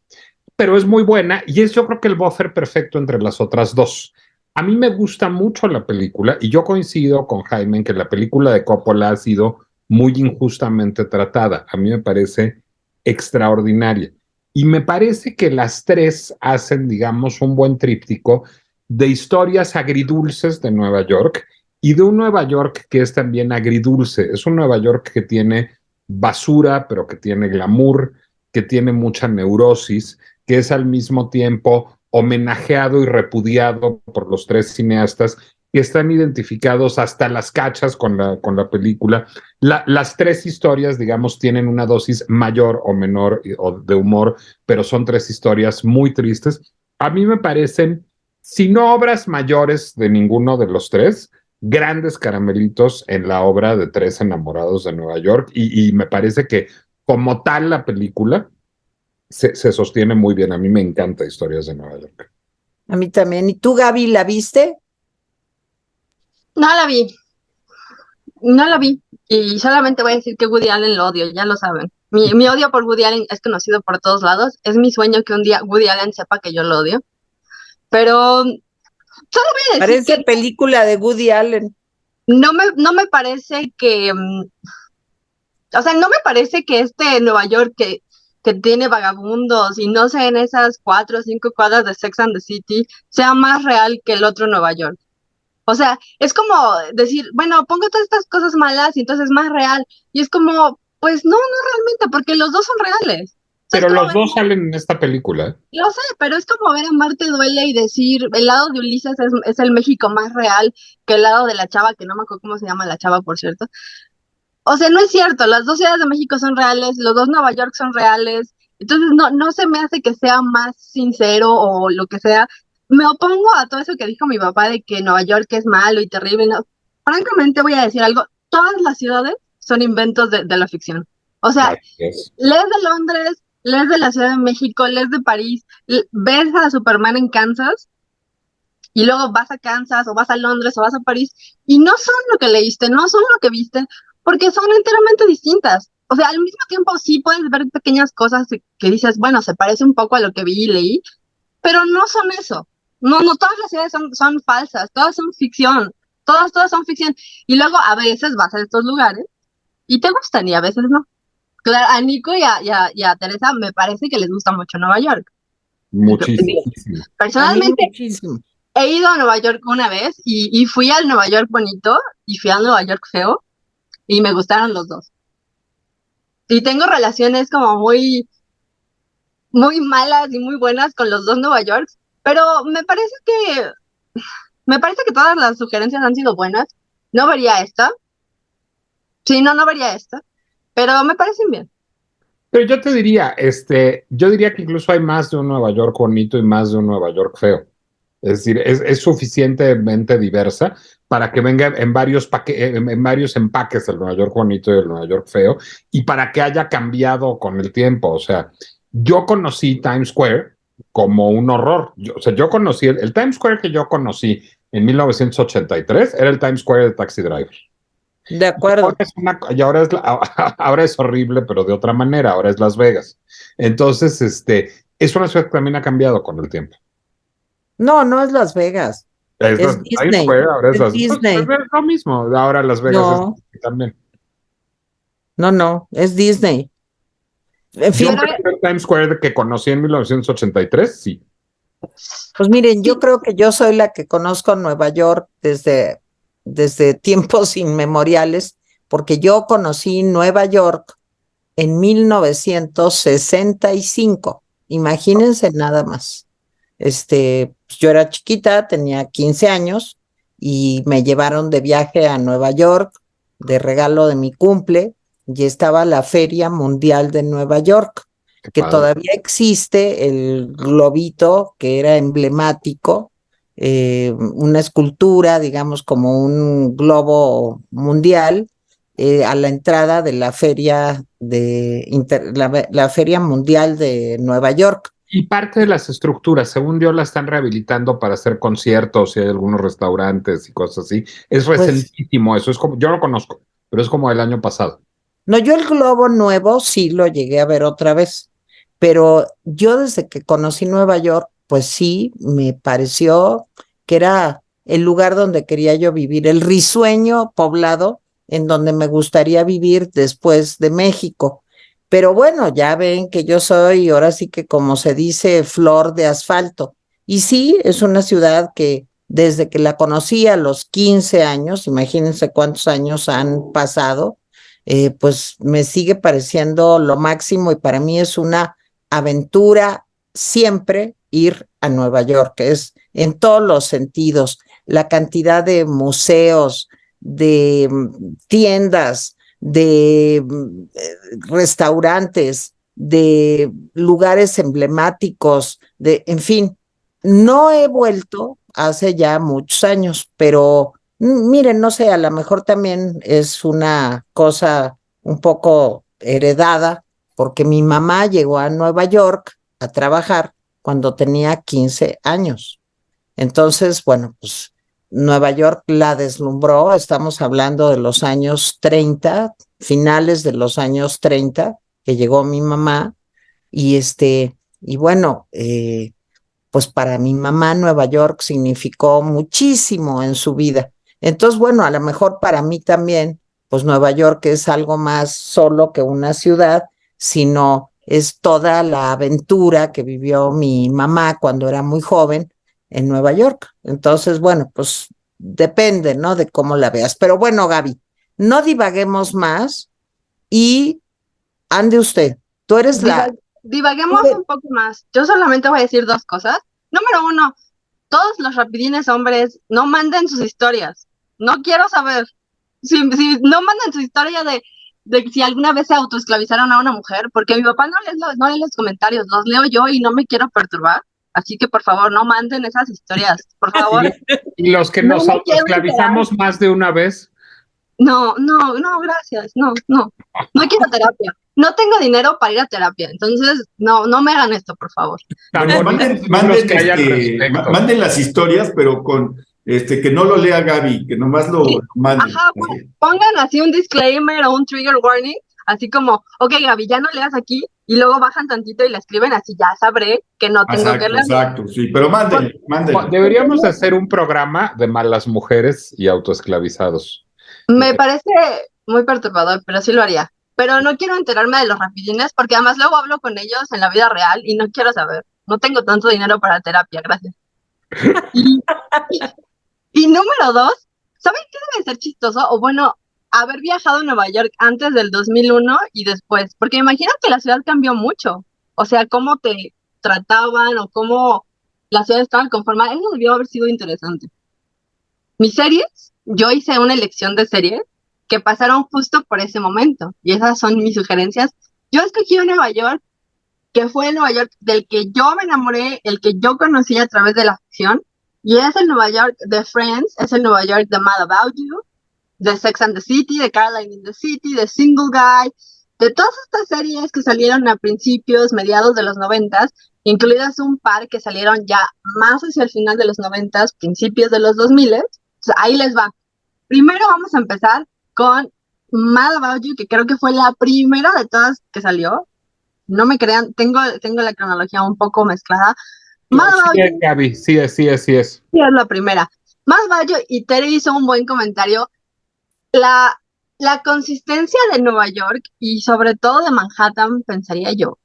pero es muy buena y es yo creo que el buffer perfecto entre las otras dos. A mí me gusta mucho la película y yo coincido con Jaime en que la película de Coppola ha sido muy injustamente tratada. A mí me parece extraordinaria. Y me parece que las tres hacen, digamos, un buen tríptico de historias agridulces de Nueva York y de un Nueva York que es también agridulce. Es un Nueva York que tiene basura, pero que tiene glamour, que tiene mucha neurosis, que es al mismo tiempo homenajeado y repudiado por los tres cineastas que están identificados hasta las cachas con la película. Las tres historias, digamos, tienen una dosis mayor o menor o de humor, pero son tres historias muy tristes. A mí me parecen, si no obras mayores de ninguno de los tres, grandes caramelitos en la obra de Tres enamorados de Nueva York y me parece que como tal la película se sostiene muy bien. A mí me encanta Historias de Nueva York. A mí también. ¿Y tú, Gaby, la viste? No la vi, no la vi. Y solamente voy a decir que Woody Allen lo odio, ya lo saben. Mi odio por Woody Allen es conocido por todos lados. Es mi sueño que un día Woody Allen sepa que yo lo odio. Pero solo voy a decir Parece que película de Woody Allen. no me parece que, o sea, no me parece que este Nueva York que tiene vagabundos y no sé, en esas 4 o 5 cuadras de Sex and the City sea más real que el otro Nueva York. O sea, es como decir, bueno, pongo todas estas cosas malas y entonces es más real. Y es como, pues no, no realmente, porque los dos son reales. O sea, es Pero como los dos salen en esta película. lo sé, pero es como ver a Marte duele y decir, el lado de Ulises es el México más real que el lado de la chava, que no me acuerdo cómo se llama la chava, por cierto. O sea, no es cierto, las dos ciudades de México son reales, los dos Nueva York son reales, entonces no se me hace que sea más sincero o lo que sea. Me opongo a todo eso que dijo mi papá de que Nueva York es malo y terrible. No. Francamente voy a decir algo, todas las ciudades son inventos de la ficción. O sea, Gracias. lees de Londres, lees de la Ciudad de México, lees de París, ves a Superman en Kansas y luego vas a Kansas o vas a Londres o vas a París y no son lo que leíste, no son lo que viste, porque son enteramente distintas. o sea, al mismo tiempo sí puedes ver pequeñas cosas que dices, bueno, se parece un poco a lo que vi y leí, pero no son eso. No, no todas las ciudades son falsas, todas son ficción, todas son ficción. Y luego a veces vas a estos lugares y te gustan y a veces no. Claro, a Nico y a Teresa me parece que les gusta mucho Nueva York. Muchísimo. Personalmente Muchísimo. he ido a Nueva York una vez y fui al Nueva York bonito y fui al Nueva York feo y me gustaron los dos. Y tengo relaciones como muy, muy malas y muy buenas con los dos Nueva Yorks, pero me parece que todas las sugerencias han sido buenas. No vería esta. Sí, no vería esta, pero me parecen bien. Pero yo te diría, yo diría que incluso hay más de un Nueva York bonito y más de un Nueva York feo. Es decir, es suficientemente diversa para que venga en varios empaques el Nueva York bonito y el Nueva York feo, y para que haya cambiado con el tiempo. O sea, yo conocí Times Square como un horror. Yo conocí el Times Square que yo conocí en 1983, era el Times Square de Taxi Driver. De acuerdo. Ahora es horrible, pero de otra manera, ahora es Las Vegas. Entonces, es una ciudad que también ha cambiado con el tiempo. No, no es Las Vegas. Es Times Disney. Square, ahora Es Disney. pues es lo mismo, ahora Las Vegas No, es también. no, es Disney. Yo Fíjate, prefiero el Times Square que conocí en 1983, sí. pues miren, yo creo que yo soy la que conozco Nueva York desde tiempos inmemoriales, porque yo conocí Nueva York en 1965. Imagínense nada más. Pues yo era chiquita, tenía 15 años y me llevaron de viaje a Nueva York de regalo de mi cumple y estaba la Feria Mundial de Nueva York, Qué que padre. todavía existe el globito que era emblemático, una escultura, digamos, como un globo mundial, a la entrada de la feria la Feria Mundial de Nueva York. Y parte de las estructuras, según yo, la están rehabilitando para hacer conciertos y hay algunos restaurantes y cosas así. Es Pues, recentísimo eso, es como, yo lo conozco, pero es como el año pasado. no, yo el globo nuevo sí lo llegué a ver otra vez, pero yo desde que conocí Nueva York, pues sí, me pareció que era el lugar donde quería yo vivir, el risueño poblado en donde me gustaría vivir después de México. Pero bueno, ya ven que yo soy, ahora sí que como se dice, flor de asfalto. Y sí, es una ciudad que desde que la conocí a los 15 años, imagínense cuántos años han pasado, pues me sigue pareciendo lo máximo y para mí es una aventura siempre ir a Nueva York, es en todos los sentidos, la cantidad de museos, de tiendas, de restaurantes, de lugares emblemáticos, en fin, no he vuelto hace ya muchos años, pero miren, no sé, a lo mejor también es una cosa un poco heredada, porque mi mamá llegó a Nueva York a trabajar cuando tenía 15 años. Entonces, bueno, pues Nueva York la deslumbró, estamos hablando de los años 30, finales de los años 30, que llegó mi mamá, y bueno, pues para mi mamá Nueva York significó muchísimo en su vida. Entonces, bueno, a lo mejor para mí también, pues Nueva York es algo más solo que una ciudad, sino es toda la aventura que vivió mi mamá cuando era muy joven en Nueva York. Entonces, bueno, pues depende, ¿no? De cómo la veas. Pero bueno, Gaby, no divaguemos más y ande usted. Tú eres Divaguemos un poco más. Yo solamente voy a decir dos cosas. Número uno, todos los rapidines hombres no manden sus historias. No quiero saber. Si no manden su historia de si alguna vez se autoesclavizaron a una mujer, porque mi papá no lee los comentarios, los leo yo y no me quiero perturbar. Así que por favor, no manden esas historias, por favor. Y los que nos autoesclavizamos más de una vez. No, gracias. No quiero terapia. No tengo dinero para ir a terapia, entonces no me hagan esto, por favor. Bueno, manden las historias, pero con que no lo lea Gaby, que nomás lo manden. Ajá, pongan así un disclaimer o un trigger warning. así como, ok, Gaby, ya no leas aquí, y luego bajan tantito y la escriben así, ya sabré que no tengo que leer. Exacto, sí, pero mándenle. Deberíamos hacer un programa de malas mujeres y autoesclavizados. Me parece muy perturbador, pero sí lo haría. Pero no quiero enterarme de los rapidines, porque además luego hablo con ellos en la vida real y no quiero saber. No tengo tanto dinero para terapia, gracias. Y, y número 2, ¿saben qué debe ser chistoso? O bueno, haber viajado a Nueva York antes del 2001 y después, porque imagino que la ciudad cambió mucho. O sea, cómo te trataban o cómo la ciudad estaba conformada. Eso debió haber sido interesante. Mis series, yo hice una elección de series que pasaron justo por ese momento, y esas son mis sugerencias. Yo escogí un Nueva York que fue el Nueva York del que yo me enamoré, el que yo conocí a través de la ficción, y es el Nueva York de Friends, es el Nueva York de Mad About You, de Sex and the City, de Caroline in the City, de Single Guy, de todas estas series que salieron a principios, mediados de los 90s, incluidas un par que salieron ya más hacia el final de los 90s, principios de los 2000s. Ahí les va. Primero vamos a empezar con Mad About You, que creo que fue la primera de todas que salió. No me crean, tengo la cronología un poco mezclada. Mad About Sí es, You Gaby, sí es. sí es la primera. Mad About You, y Tere hizo un buen comentario. La consistencia de Nueva York y sobre todo de Manhattan, pensaría yo,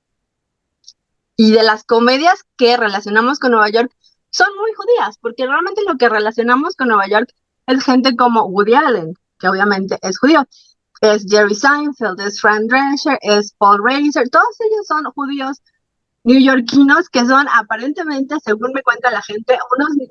y de las comedias que relacionamos con Nueva York son muy judías, porque realmente lo que relacionamos con Nueva York es gente como Woody Allen, que obviamente es judío, es Jerry Seinfeld, es Fran Drescher, es Paul Reiser, todos ellos son judíos neoyorquinos que son aparentemente, según me cuenta la gente,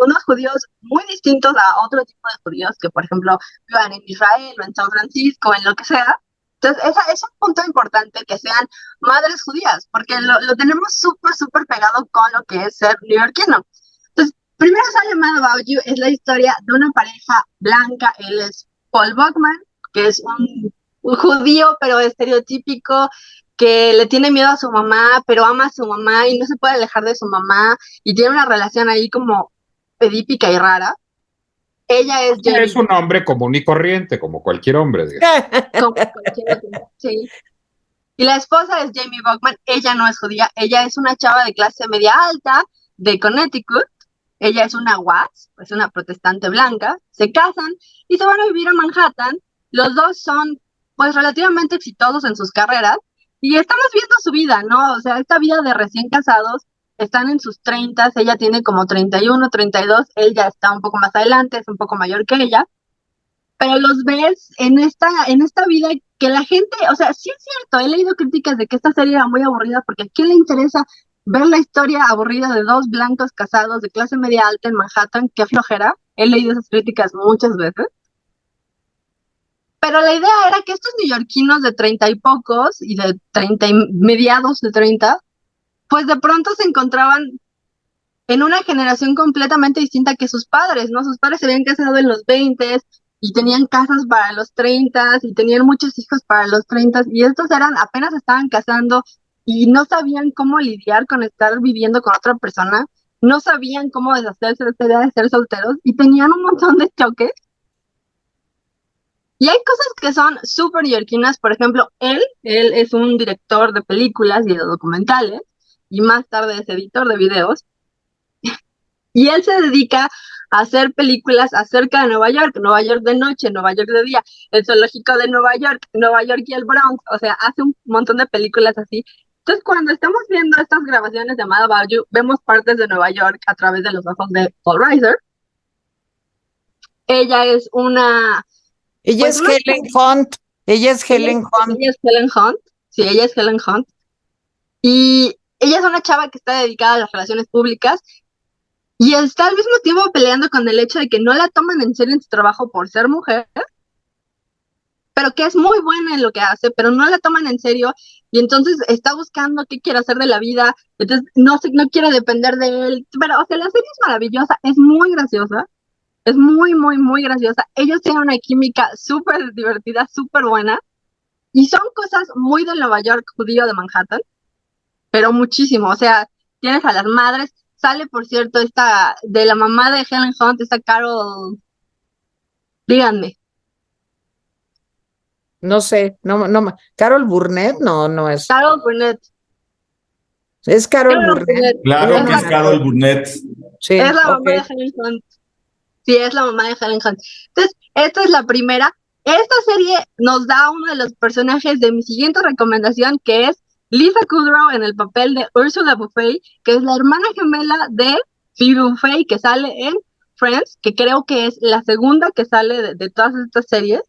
unos judíos muy distintos a otro tipo de judíos que, por ejemplo, vivan en Israel o en San Francisco, en lo que sea. Entonces, esa es un punto importante que sean madres judías, porque lo tenemos súper pegado con lo que es ser neoyorquino. Entonces, primero sale Mad About You, es la historia de una pareja blanca, él es Paul Buckman, que es un judío, pero estereotípico, que le tiene miedo a su mamá, pero ama a su mamá y no se puede alejar de su mamá, y tiene una relación ahí como edípica y rara. Ella es Jerry. Es un hombre común y corriente, como cualquier hombre, digamos. Como cualquier otro, sí. Y la esposa es Jamie Buckman, ella no es judía, ella es una chava de clase media alta de Connecticut, ella es una WAS, es una protestante blanca, se casan y se van a vivir a Manhattan. Los dos son pues relativamente exitosos en sus carreras y estamos viendo su vida, ¿no? O sea, esta vida de recién casados, están en sus 30, ella tiene como 31, 32, él ya está un poco más adelante, es un poco mayor que ella, pero los ves en esta vida que la gente, o sea, sí es cierto, he leído críticas de que esta serie era muy aburrida porque a quién le interesa ver la historia aburrida de dos blancos casados de clase media alta en Manhattan, qué flojera, he leído esas críticas muchas veces, pero la idea era que estos neoyorquinos de 30 y pocos y de 30 y mediados de 30, pues de pronto se encontraban en una generación completamente distinta que sus padres, ¿no? Sus padres se habían casado en los 20 y tenían casas para los 30 y tenían muchos hijos para los 30 y estos apenas estaban casando y no sabían cómo lidiar con estar viviendo con otra persona, no sabían cómo deshacerse de esta idea de ser solteros y tenían un montón de choques. Y hay cosas que son súper neoyorquinas, por ejemplo, él es un director de películas y de documentales y más tarde es editor de videos. Y él se dedica a hacer películas acerca de Nueva York de noche, Nueva York de día, el zoológico de Nueva York y el Bronx, o sea, hace un montón de películas así. Entonces, cuando estamos viendo estas grabaciones de Mad About You, vemos partes de Nueva York a través de los ojos de Paul Reiser. Ella es una... Ella pues es una- Helen Hunt. Ella es Helen Hunt. Ella es Helen Hunt. Sí, ella es Helen Hunt. Y ella es una chava que está dedicada a las relaciones públicas y está al mismo tiempo peleando con el hecho de que no la toman en serio en su trabajo por ser mujer, pero que es muy buena en lo que hace, pero no la toman en serio y entonces está buscando qué quiere hacer de la vida, entonces no quiere depender de él, pero o sea, la serie es maravillosa, es muy graciosa, es muy graciosa, ellos tienen una química súper divertida, súper buena y son cosas muy del Nueva York judío de Manhattan, pero muchísimo, o sea, tienes a las madres, sale por cierto esta, de la mamá de Helen Hunt, esta Carol, díganme. No sé, no, Carol Burnett, no es. Carol Burnett. Es Carol Carol Burnett. Burnett. Claro Ella que no es me Carol acuerdo. Burnett. Sí, Es la ok. mamá de Helen Hunt. Sí, es la mamá de Helen Hunt. Entonces, esta es la primera. Esta serie nos da uno de los personajes de mi siguiente recomendación, que es Lisa Kudrow en el papel de Ursula Buffay, que es la hermana gemela de Phoebe Buffay, que sale en Friends, que creo que es la segunda que sale de todas estas series.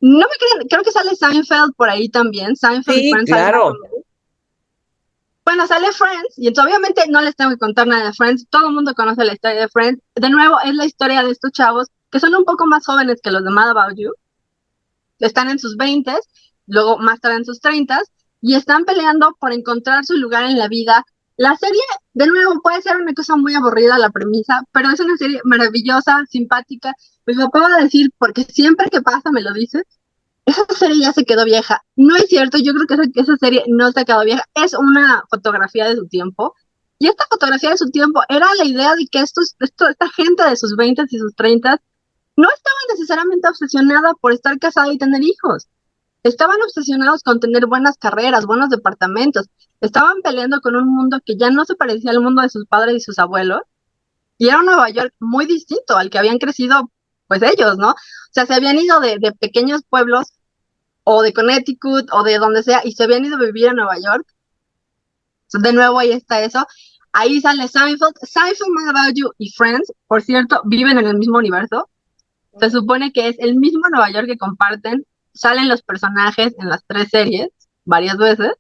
No me creen, creo que sale Seinfeld por ahí también. Seinfeld y Sí, Friends salen claro. bueno, sale Friends, y entonces obviamente no les tengo que contar nada de Friends, todo el mundo conoce la historia de Friends. De nuevo, es la historia de estos chavos que son un poco más jóvenes que los de Mad About You, están en sus 20s, luego más tarde en sus 30s, y están peleando por encontrar su lugar en la vida. La serie, de nuevo, puede ser una cosa muy aburrida la premisa, pero es una serie maravillosa, simpática. Mi papá va a decir, porque siempre que pasa me lo dice, esa serie ya se quedó vieja. No es cierto, yo creo que esa serie no se ha quedado vieja. Es una fotografía de su tiempo. Y esta fotografía de su tiempo era la idea de que esta gente de sus 20 y sus 30 no estaba necesariamente obsesionada por estar casada y tener hijos. Estaban obsesionados con tener buenas carreras, buenos departamentos. Estaban peleando con un mundo que ya no se parecía al mundo de sus padres y sus abuelos. Y era un Nueva York muy distinto al que habían crecido, pues ellos, ¿no? O sea, se habían ido de pequeños pueblos o de Connecticut o de donde sea y se habían ido a vivir a Nueva York. De nuevo ahí está eso. Ahí sale Seinfeld, Mad About You y Friends, por cierto, viven en el mismo universo. Se supone que es el mismo Nueva York que comparten. Salen los personajes en las 3 series varias veces.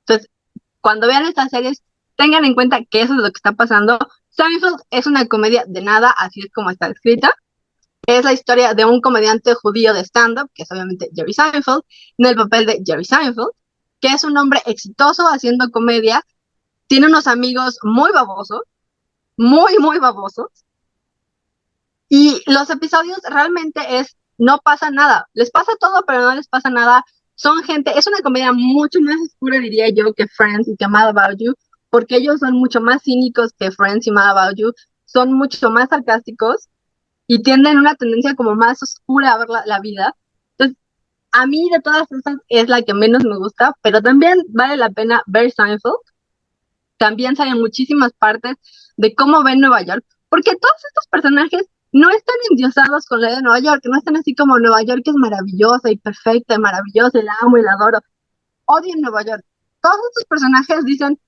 Entonces, cuando vean estas series, tengan en cuenta que eso es lo que está pasando. Seinfeld es una comedia de nada, así es como está escrita. Es la historia de un comediante judío de stand-up, que es obviamente Jerry Seinfeld, en el papel de Jerry Seinfeld, que es un hombre exitoso haciendo comedia. Tiene unos amigos muy babosos, muy babosos, y los episodios realmente no pasa nada. Les pasa todo, pero no les pasa nada. Son gente, es una comedia mucho más oscura, diría yo, que Friends y que Mad About You, porque ellos son mucho más cínicos que Friends y Mad About You, son mucho más sarcásticos y tienen una tendencia como más oscura a ver la vida. Entonces, a mí de todas esas es la que menos me gusta, pero también vale la pena ver Seinfeld. También salen muchísimas partes de cómo ven Nueva York, porque todos estos personajes no están endiosados con la de Nueva York, no están así como Nueva York es maravillosa y perfecta y maravillosa y la amo y la adoro. Odian Nueva York. Todos estos personajes dicen,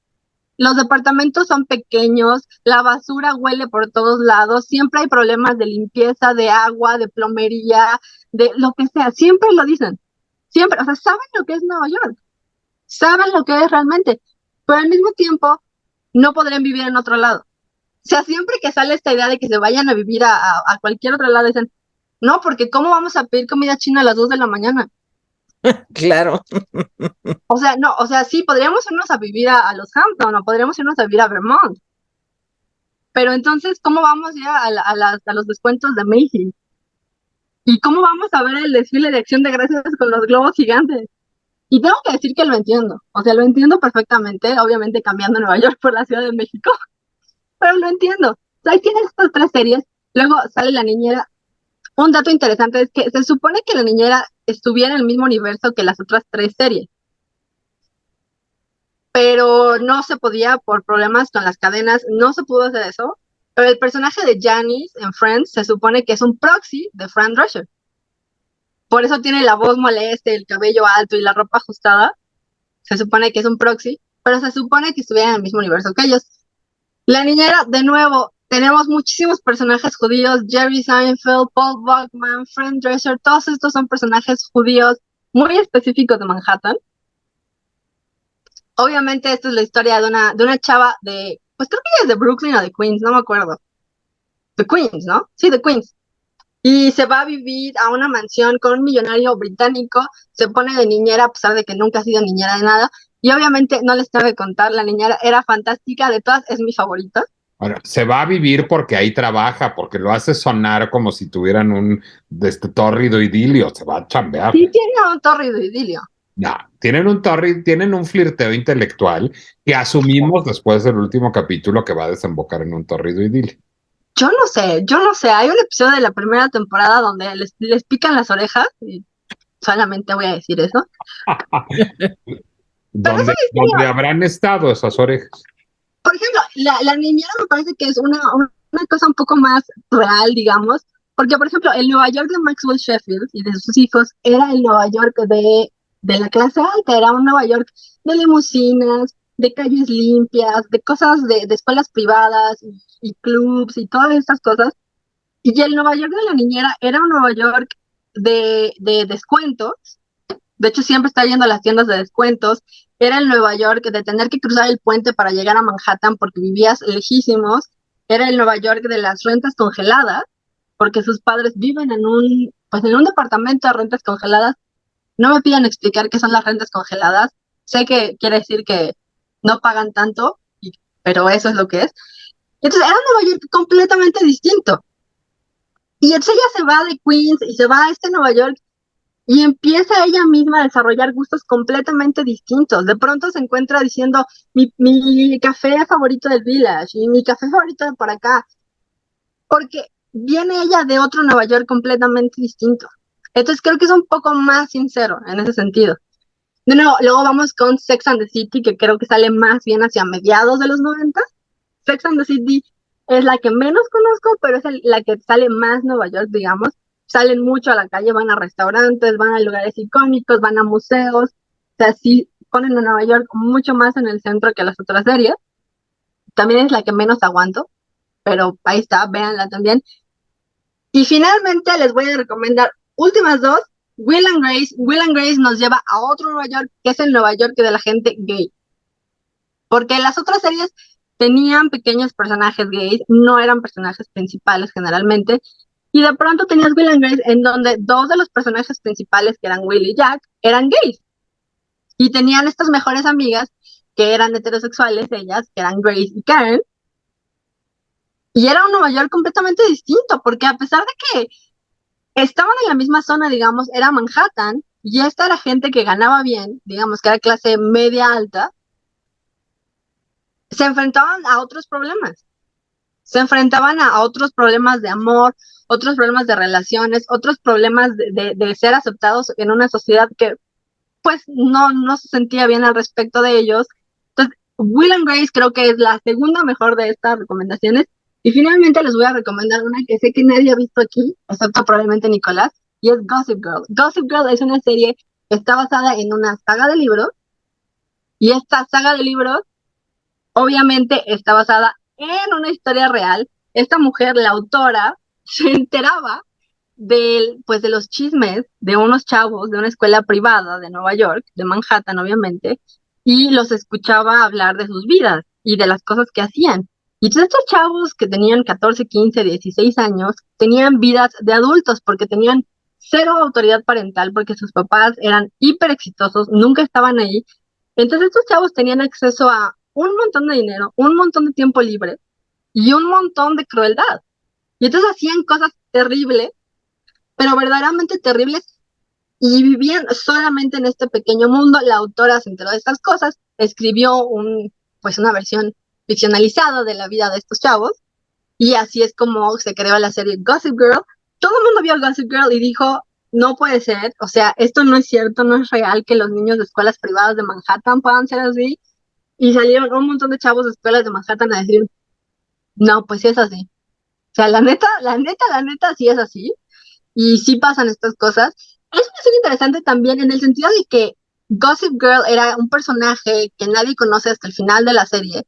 los departamentos son pequeños, la basura huele por todos lados, siempre hay problemas de limpieza, de agua, de plomería, de lo que sea, siempre lo dicen, siempre, o sea, saben lo que es Nueva York, saben lo que es realmente, pero al mismo tiempo no podrían vivir en otro lado. O sea, siempre que sale esta idea de que se vayan a vivir a cualquier otro lado, dicen, no, porque ¿cómo vamos a pedir comida china a las 2 de la mañana? Claro. O sea, no, o sea, sí, podríamos irnos a vivir a los Hampton o podríamos irnos a vivir a Vermont. Pero entonces, ¿cómo vamos ya a los descuentos de Macy's? ¿Y cómo vamos a ver el desfile de Acción de Gracias con los globos gigantes? Y tengo que decir que lo entiendo. O sea, lo entiendo perfectamente, obviamente cambiando Nueva York por la Ciudad de México, pero lo entiendo. O sea, ahí tienes estas 3 series, luego sale la niñera. Un dato interesante es que se supone que la niñera estuviera en el mismo universo que las otras 3 series, pero no se podía por problemas con las cadenas, no se pudo hacer eso. Pero el personaje de Janice en Friends se supone que es un proxy de Fran Drescher. Por eso tiene la voz molesta, el cabello alto y la ropa ajustada. Se supone que es un proxy, pero se supone que estuviera en el mismo universo que ellos. La niñera, de nuevo, tenemos muchísimos personajes judíos, Jerry Seinfeld, Paul Buckman, Fran Drescher, todos estos son personajes judíos muy específicos de Manhattan. Obviamente esta es la historia de una chava pues creo que ella es de Brooklyn o de Queens, no me acuerdo. De Queens, ¿no? Sí, de Queens. Y se va a vivir a una mansión con un millonario británico, se pone de niñera a pesar de que nunca ha sido niñera de nada, y obviamente no les tengo que contar, la niñera era fantástica, de todas es mi favorita. Ahora, se va a vivir porque ahí trabaja, porque lo hace sonar como si tuvieran un tórrido idilio, se va a chambear. Sí tiene un tórrido idilio. No, tienen un flirteo intelectual que asumimos después del último capítulo que va a desembocar en un tórrido idilio. Yo no sé, hay un episodio de la primera temporada donde les pican las orejas y Solamente voy a decir eso. ¿Dónde habrán estado esas orejas? Por ejemplo, la niñera me parece que es una cosa un poco más real, digamos, porque, por ejemplo, el Nueva York de Maxwell Sheffield y de sus hijos era el Nueva York de la clase alta, era un Nueva York de limusinas, de calles limpias, de cosas de escuelas privadas y clubs y todas estas cosas. Y el Nueva York de la niñera era un Nueva York de descuentos. De hecho, siempre está yendo a las tiendas de descuentos. Era el Nueva York de tener que cruzar el puente para llegar a Manhattan porque vivías lejísimos. Era el Nueva York de las rentas congeladas, porque sus padres viven pues en un departamento de rentas congeladas. No me pidan explicar qué son las rentas congeladas. Sé que quiere decir que no pagan tanto, pero eso es lo que es. Entonces era un Nueva York completamente distinto. Y entonces ella se va de Queens y se va a este Nueva York y empieza ella misma a desarrollar gustos completamente distintos. De pronto se encuentra diciendo, mi café favorito del Village y mi café favorito de por acá, porque viene ella de otro Nueva York completamente distinto. Entonces creo que es un poco más sincero en ese sentido. De nuevo, luego vamos con Sex and the City, que creo que sale más bien hacia mediados de los 90. Sex and the City es la que menos conozco, pero es la que sale más Nueva York, digamos. Salen mucho a la calle, van a restaurantes, van a lugares icónicos, van a museos. O sea, sí ponen a Nueva York mucho más en el centro que las otras series. También es la que menos aguanto, pero ahí está, véanla también. Y finalmente les voy a recomendar últimas dos. Will and Grace. Will and Grace nos lleva a otro Nueva York, que es el Nueva York de la gente gay. Porque las otras series tenían pequeños personajes gays, no eran personajes principales generalmente, y de pronto tenías Will and Grace en donde dos de los personajes principales, que eran Will y Jack, eran gays. Y tenían estas mejores amigas, que eran heterosexuales, ellas, que eran Grace y Karen. Y era un Nueva York completamente distinto, porque a pesar de que estaban en la misma zona, digamos, era Manhattan, y esta era gente que ganaba bien, digamos, que era clase media alta, se enfrentaban a otros problemas. Se enfrentaban a otros problemas de amor, otros problemas de relaciones, otros problemas de ser aceptados en una sociedad que pues no se sentía bien al respecto de ellos. Entonces, Will and Grace creo que es la segunda mejor de estas recomendaciones. Y finalmente les voy a recomendar una que sé que nadie ha visto aquí, excepto probablemente Nicolás, y es Gossip Girl. Gossip Girl es una serie que está basada en una saga de libros, y esta saga de libros obviamente está basada en una historia real. Esta mujer, la autora, se enteraba pues de los chismes de unos chavos de una escuela privada de Nueva York, de Manhattan obviamente, y los escuchaba hablar de sus vidas y de las cosas que hacían. Y todos estos chavos que tenían 14, 15, 16 años, tenían vidas de adultos porque tenían cero autoridad parental, porque sus papás eran hiper exitosos, nunca estaban ahí. Entonces estos chavos tenían acceso a un montón de dinero, un montón de tiempo libre y un montón de crueldad. Y entonces hacían cosas terribles, pero verdaderamente terribles, y vivían solamente en este pequeño mundo. La autora se enteró de estas cosas, escribió pues una versión ficcionalizada de la vida de estos chavos, y así es como se creó la serie Gossip Girl. Todo el mundo vio Gossip Girl y dijo, no puede ser, o sea, esto no es cierto, no es real que los niños de escuelas privadas de Manhattan puedan ser así. Y salieron un montón de chavos de escuelas de Manhattan a decir, no, pues sí es así. O sea, la neta, sí es así. Y sí pasan estas cosas. Es una serie interesante también en el sentido de que Gossip Girl era un personaje que nadie conoce hasta el final de la serie,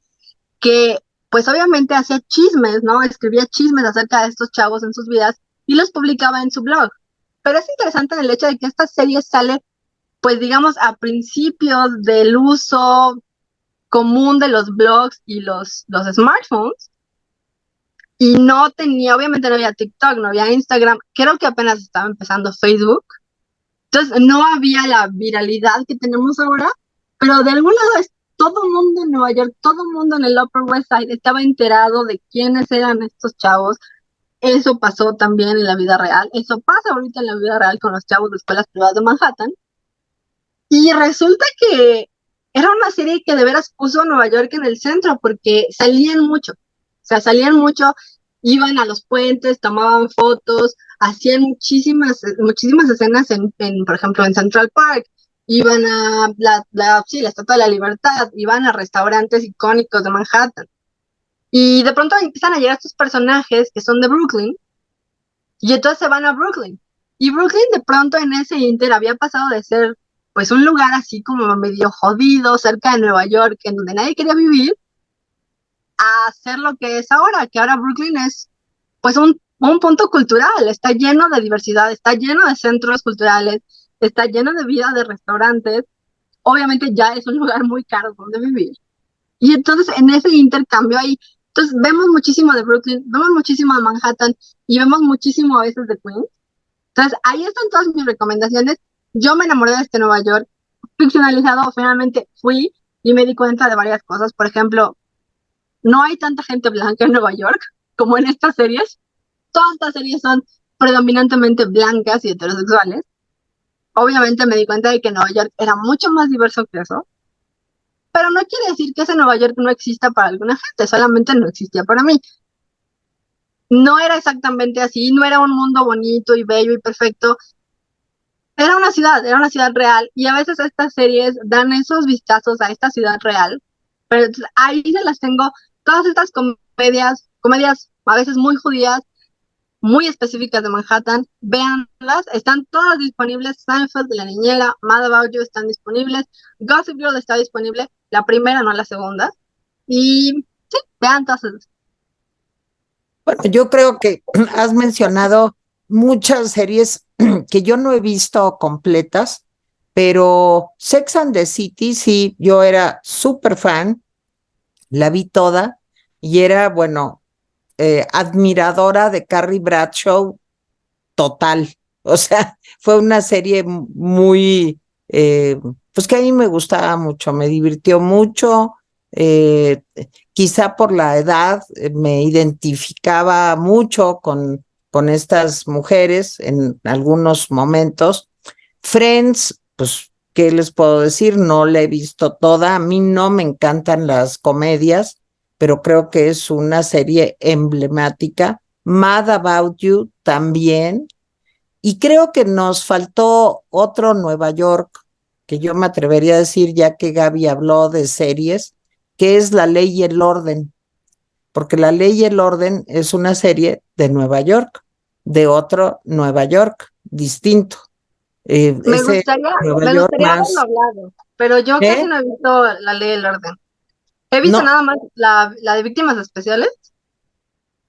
que pues obviamente hacía chismes, ¿no? Escribía chismes acerca de estos chavos en sus vidas y los publicaba en su blog. Pero es interesante en el hecho de que esta serie sale, pues digamos, a principios del uso común de los blogs y los smartphones, y no tenía, obviamente no había TikTok, no había Instagram, creo que apenas estaba empezando Facebook, entonces no había la viralidad que tenemos ahora, pero de algún lado todo el mundo en Nueva York, todo el mundo en el Upper West Side estaba enterado de quiénes eran estos chavos. Eso pasó también en la vida real, eso pasa ahorita en la vida real con los chavos de escuelas privadas de Manhattan, y resulta que era una serie que de veras puso a Nueva York en el centro porque salían mucho, iban a los puentes, tomaban fotos, hacían muchísimas escenas por ejemplo, en Central Park, iban a la Estatua de la Libertad, iban a restaurantes icónicos de Manhattan. Y de pronto empiezan a llegar estos personajes que son de Brooklyn, y entonces se van a Brooklyn. Y Brooklyn de pronto en ese inter había pasado de ser pues un lugar así como medio jodido, cerca de Nueva York, en donde nadie quería vivir, a ser lo que es ahora, que ahora Brooklyn es pues un punto cultural, está lleno de diversidad, está lleno de centros culturales, está lleno de vida, de restaurantes. Obviamente ya es un lugar muy caro donde vivir. Y entonces en ese intercambio ahí, entonces vemos muchísimo de Brooklyn, vemos muchísimo de Manhattan y vemos muchísimo a veces de Queens. Entonces ahí están todas mis recomendaciones. Yo me enamoré de este Nueva York ficcionalizado, finalmente fui y me di cuenta de varias cosas. Por ejemplo, no hay tanta gente blanca en Nueva York como en estas series. Todas estas series son predominantemente blancas y heterosexuales. Obviamente me di cuenta de que Nueva York era mucho más diverso que eso, pero no quiere decir que ese Nueva York no exista para alguna gente, solamente no existía para mí. No era exactamente así, no era un mundo bonito y bello y perfecto. Era una ciudad real, y a veces estas series dan esos vistazos a esta ciudad real, pero entonces ahí se las tengo, todas estas comedias a veces muy judías, muy específicas de Manhattan, véanlas, están todas disponibles. Seinfeld, La Niñera, Mad About You están disponibles, Gossip Girl está disponible, la primera, no la segunda, y sí, vean todas esas. Bueno, yo creo que has mencionado muchas series que yo no he visto completas, pero Sex and the City, sí, yo era súper fan, la vi toda y era, bueno, admiradora de Carrie Bradshaw total. O sea, fue una serie pues que a mí me gustaba mucho, me divirtió mucho. eh, Quizá por la edad me identificaba mucho con estas mujeres en algunos momentos. Friends, pues, ¿qué les puedo decir? No la he visto toda. A mí no me encantan las comedias, pero creo que es una serie emblemática. Mad About You también. Y creo que nos faltó otro Nueva York, que yo me atrevería a decir, ya que Gaby habló de series, que es La Ley y el Orden, porque La Ley y el Orden es una serie de Nueva York, de otro Nueva York distinto. Me Ese gustaría, Nueva me York gustaría haberlo más, hablado, pero yo casi ¿eh? no he visto La Ley y el Orden. He visto No, nada más la de Víctimas Especiales,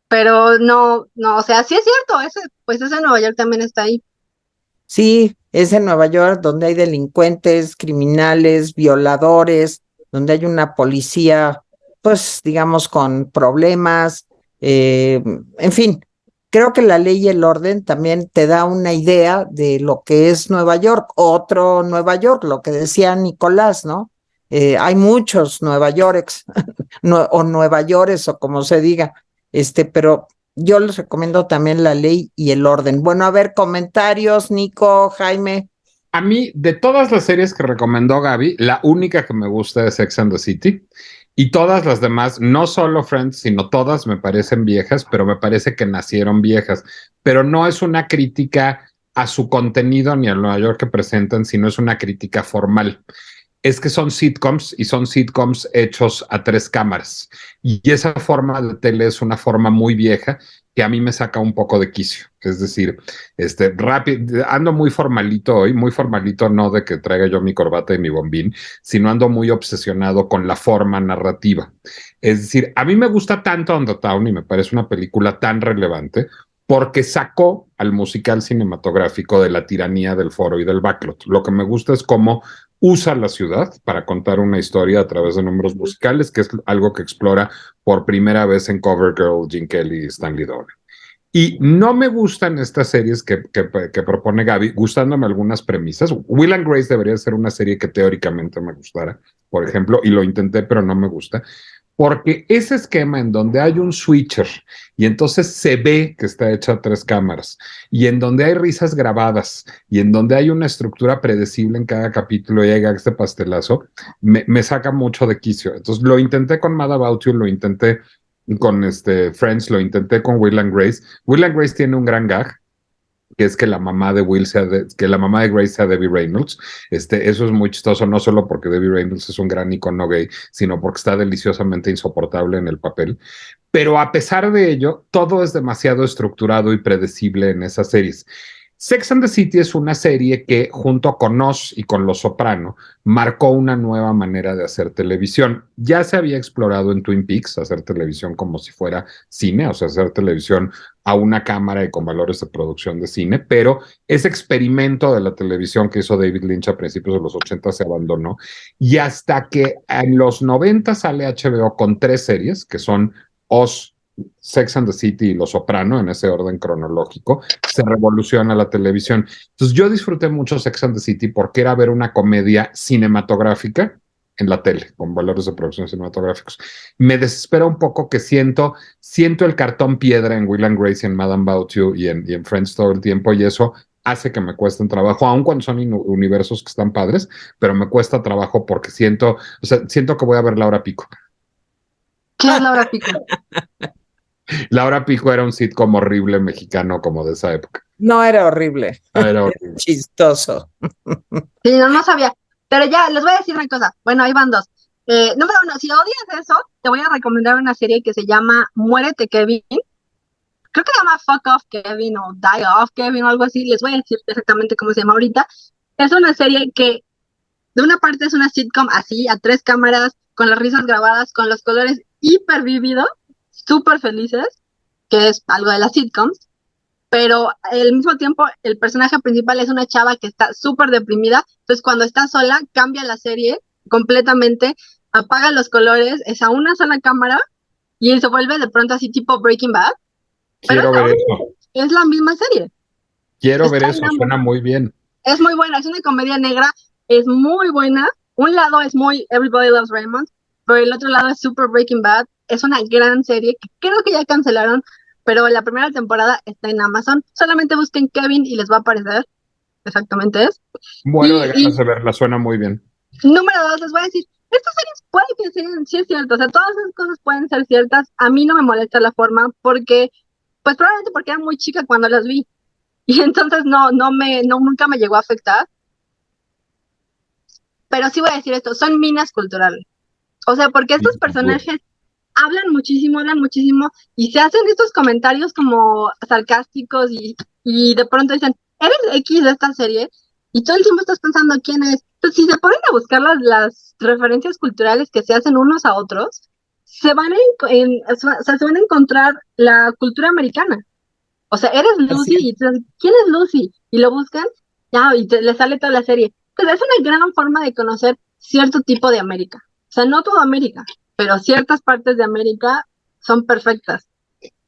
pero no, o sea, sí es cierto, pues ese Nueva York también está ahí. sí, es en Nueva York donde hay delincuentes, criminales, violadores, donde hay una policía, pues digamos, con problemas, en fin, creo que La Ley y el Orden también te da una idea de lo que es Nueva York, otro Nueva York, lo que decía Nicolás, ¿no? Hay muchos Nueva Yorks, o Nueva Yorks, o como se diga, pero yo les recomiendo también La Ley y el Orden. Bueno, a ver, comentarios, Nico, Jaime. A mí, de todas las series que recomendó Gaby, la única que me gusta es Sex and the City. Y todas las demás, no solo Friends, sino todas me parecen viejas, pero me parece que nacieron viejas. Pero no es una crítica a su contenido ni al Nueva York que presentan, sino es una crítica formal. Es que son sitcoms y son sitcoms hechos a tres cámaras. Y esa forma de tele es una forma muy vieja que a mí me saca un poco de quicio. Es decir, rápido, ando muy formalito hoy, muy formalito, no de que traiga yo mi corbata y mi bombín, sino ando muy obsesionado con la forma narrativa. Es decir, a mí me gusta tanto Undertown y me parece una película tan relevante porque sacó al musical cinematográfico de la tiranía del foro y del backlot. Lo que me gusta es cómo usa la ciudad para contar una historia a través de números musicales, que es algo que explora por primera vez en Covergirl, Gene Kelly y Stanley Donen. Y no me gustan estas series que propone Gaby, gustándome algunas premisas. Will and Grace debería ser una serie que teóricamente me gustara, por ejemplo, y lo intenté, pero no me gusta. Porque ese esquema en donde hay un switcher y entonces se ve que está hecha a tres cámaras y en donde hay risas grabadas y en donde hay una estructura predecible en cada capítulo y hay este pastelazo, me saca mucho de quicio. Entonces lo intenté con Mad About You, lo intenté con Friends, lo intenté con Will and Grace. Will and Grace tiene un gran gag que es que la mamá de que la mamá de Grace sea Debbie Reynolds. Eso es muy chistoso, no solo porque Debbie Reynolds es un gran icono gay, sino porque está deliciosamente insoportable en el papel. Pero a pesar de ello, todo es demasiado estructurado y predecible en esas series. Sex and the City es una serie que, junto con Oz y con Los Soprano, marcó una nueva manera de hacer televisión. Ya se había explorado en Twin Peaks hacer televisión como si fuera cine, o sea, hacer televisión a una cámara y con valores de producción de cine, pero ese experimento de la televisión que hizo David Lynch a principios de los 80 se abandonó, y hasta que en los 90 sale HBO con 3 series, que son Oz, Sex and the City y Los Soprano, en ese orden cronológico, se revoluciona la televisión. Entonces yo disfruté mucho Sex and the City porque era ver una comedia cinematográfica en la tele, con valores de producción cinematográficos. Me desespera un poco que siento el cartón piedra en Will and Grace, en Mad About You y en Friends todo el tiempo, y eso hace que me cueste un trabajo, aun cuando son universos que están padres, pero me cuesta trabajo porque siento que voy a ver Laura Pico. ¿Qué es Laura Pico? Laura Pico era un sitcom horrible mexicano como de esa época. No era horrible. Era horrible. Chistoso. Sí, no sabía. Pero ya, les voy a decir una cosa. Bueno, ahí van 2. Número 1, si odias eso, te voy a recomendar una serie que se llama Muérete, Kevin. Creo que se llama Fuck Off, Kevin, o Die Off, Kevin, o algo así. Les voy a decir exactamente cómo se llama ahorita. Es una serie que, de una parte, es una sitcom así, a 3 cámaras, con las risas grabadas, con los colores hiper vívidos, súper felices, que es algo de las sitcoms, pero al mismo tiempo el personaje principal es una chava que está súper deprimida, entonces cuando está sola cambia la serie completamente, apaga los colores, es a una sola cámara y se vuelve de pronto así tipo Breaking Bad, Quiero ver eso. es la misma serie. Quiero ver eso, suena muy bien. Es muy buena, es una comedia negra, es muy buena. Un lado es muy Everybody Loves Raymond, pero el otro lado es Super Breaking Bad. Es una gran serie que creo que ya cancelaron, pero la primera temporada está en Amazon. Solamente busquen Kevin y les va a aparecer. Exactamente es. Muero de ganas de verla, suena muy bien. Número 2, les voy a decir, estas series pueden que sean, sí es cierto, o sea, todas esas cosas pueden ser ciertas. A mí no me molesta la forma porque, pues probablemente porque era muy chica cuando las vi. Y entonces nunca me llegó a afectar. Pero sí voy a decir esto, son minas culturales. O sea, porque estos personajes hablan muchísimo y se hacen estos comentarios como sarcásticos y de pronto dicen, eres X de esta serie y todo el tiempo estás pensando quién es. Entonces, si se ponen a buscar las referencias culturales que se hacen unos a otros, se van a encontrar la cultura americana. O sea, eres Lucy y tú dices, ¿quién es Lucy? Y lo buscan, ya, y le sale toda la serie. Entonces, es una gran forma de conocer cierto tipo de América. O sea, no toda América, pero ciertas partes de América son perfectas.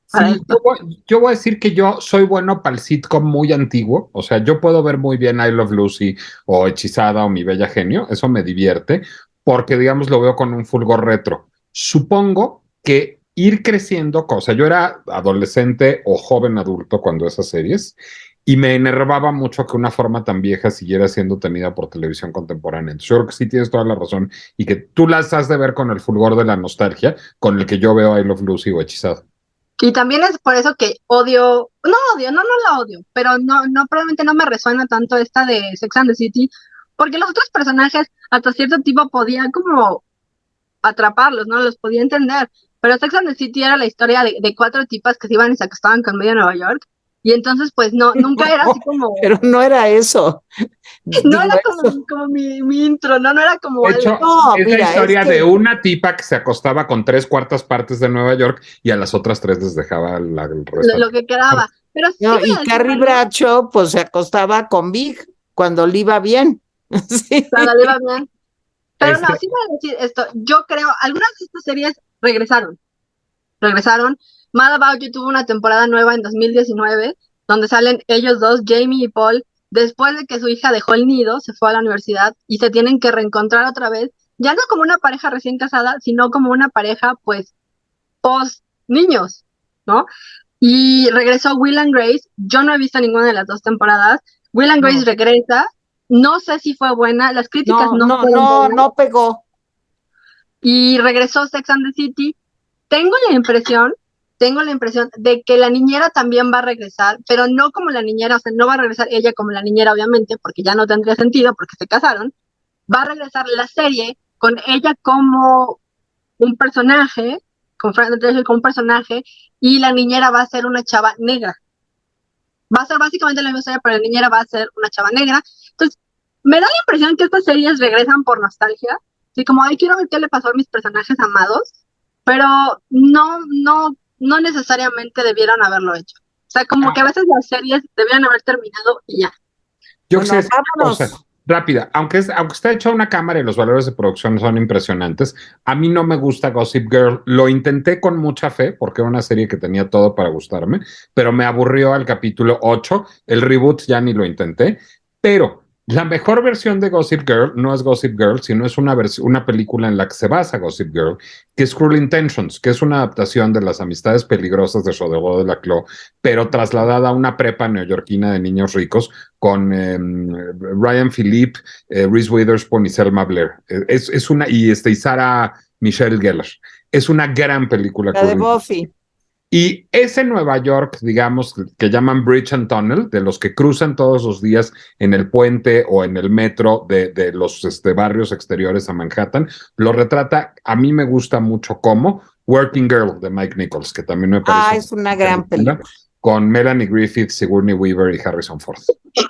Sí, yo voy a decir que yo soy bueno para el sitcom muy antiguo, o sea, yo puedo ver muy bien I Love Lucy o Hechizada o Mi Bella Genio, eso me divierte, porque digamos lo veo con un fulgor retro. Supongo que ir creciendo, o sea, yo era adolescente o joven adulto cuando esas series, y me enervaba mucho que una forma tan vieja siguiera siendo tenida por televisión contemporánea. Entonces, yo creo que sí tienes toda la razón y que tú las has de ver con el fulgor de la nostalgia, con el que yo veo I Love Lucy o Hechizada. Y también es por eso que no la odio, pero probablemente no me resuena tanto esta de Sex and the City, porque los otros personajes hasta cierto tipo podía como atraparlos, ¿no? Los podía entender, pero Sex and the City era la historia de 4 tipas que se iban y se acostaban con medio Nueva York, y entonces pues nunca era así como... Pero no era eso. No era como mi intro, no era como de hecho, algo. es la historia de una tipa que se acostaba con 3/4 partes de Nueva York y a las otras 3 les dejaba el resto. Lo que quedaba. Pero sí No, y Carrie Bradshaw pues se acostaba con Big cuando le iba bien. Sí. Cuando le iba bien. Pero no, sí voy a decir esto. Yo creo, algunas de estas series regresaron. Mad About You tuvo una temporada nueva en 2019, donde salen ellos dos, Jamie y Paul, después de que su hija dejó el nido, se fue a la universidad y se tienen que reencontrar otra vez, ya no como una pareja recién casada, sino como una pareja, pues, post niños, ¿no? Y regresó Will and Grace. Yo no he visto ninguna de las 2 temporadas. Will and Grace regresa. No sé si fue buena. Las críticas no pegó. Y regresó Sex and the City. Tengo la impresión tengo la impresión de que la niñera también va a regresar, pero no como la niñera, o sea, no va a regresar ella como la niñera, obviamente, porque ya no tendría sentido, porque se casaron. Va a regresar la serie con ella como un personaje, con Fran Drescher como un personaje, y la niñera va a ser una chava negra. Va a ser básicamente la misma historia, pero la niñera va a ser una chava negra. Entonces, me da la impresión que estas series regresan por nostalgia, así como, ay, quiero ver qué le pasó a mis personajes amados, pero no necesariamente debieron haberlo hecho. O sea, como que a veces las series debieron haber terminado y ya. Yo Bueno, sé una vámonos. cosa rápida, aunque está hecha una cámara y los valores de producción son impresionantes, a mí no me gusta Gossip Girl. Lo intenté con mucha fe porque era una serie que tenía todo para gustarme, pero me aburrió al capítulo 8. El reboot ya ni lo intenté, pero la mejor versión de Gossip Girl no es Gossip Girl, sino es una película en la que se basa Gossip Girl, que es Cruel Intentions, que es una adaptación de Las amistades peligrosas de Rodrigo de la Clos, pero trasladada a una prepa neoyorquina de niños ricos con Ryan Philippe, Reese Witherspoon y Selma Blair. Y Sarah Michelle Gellar. Es una gran película. La de Buffy. Y ese Nueva York, digamos, que llaman Bridge and Tunnel, de los que cruzan todos los días en el puente o en el metro de los barrios exteriores a Manhattan, lo retrata, a mí me gusta mucho como Working Girl de Mike Nichols, que también me parece es una gran película. Con Melanie Griffith, Sigourney Weaver y Harrison Ford.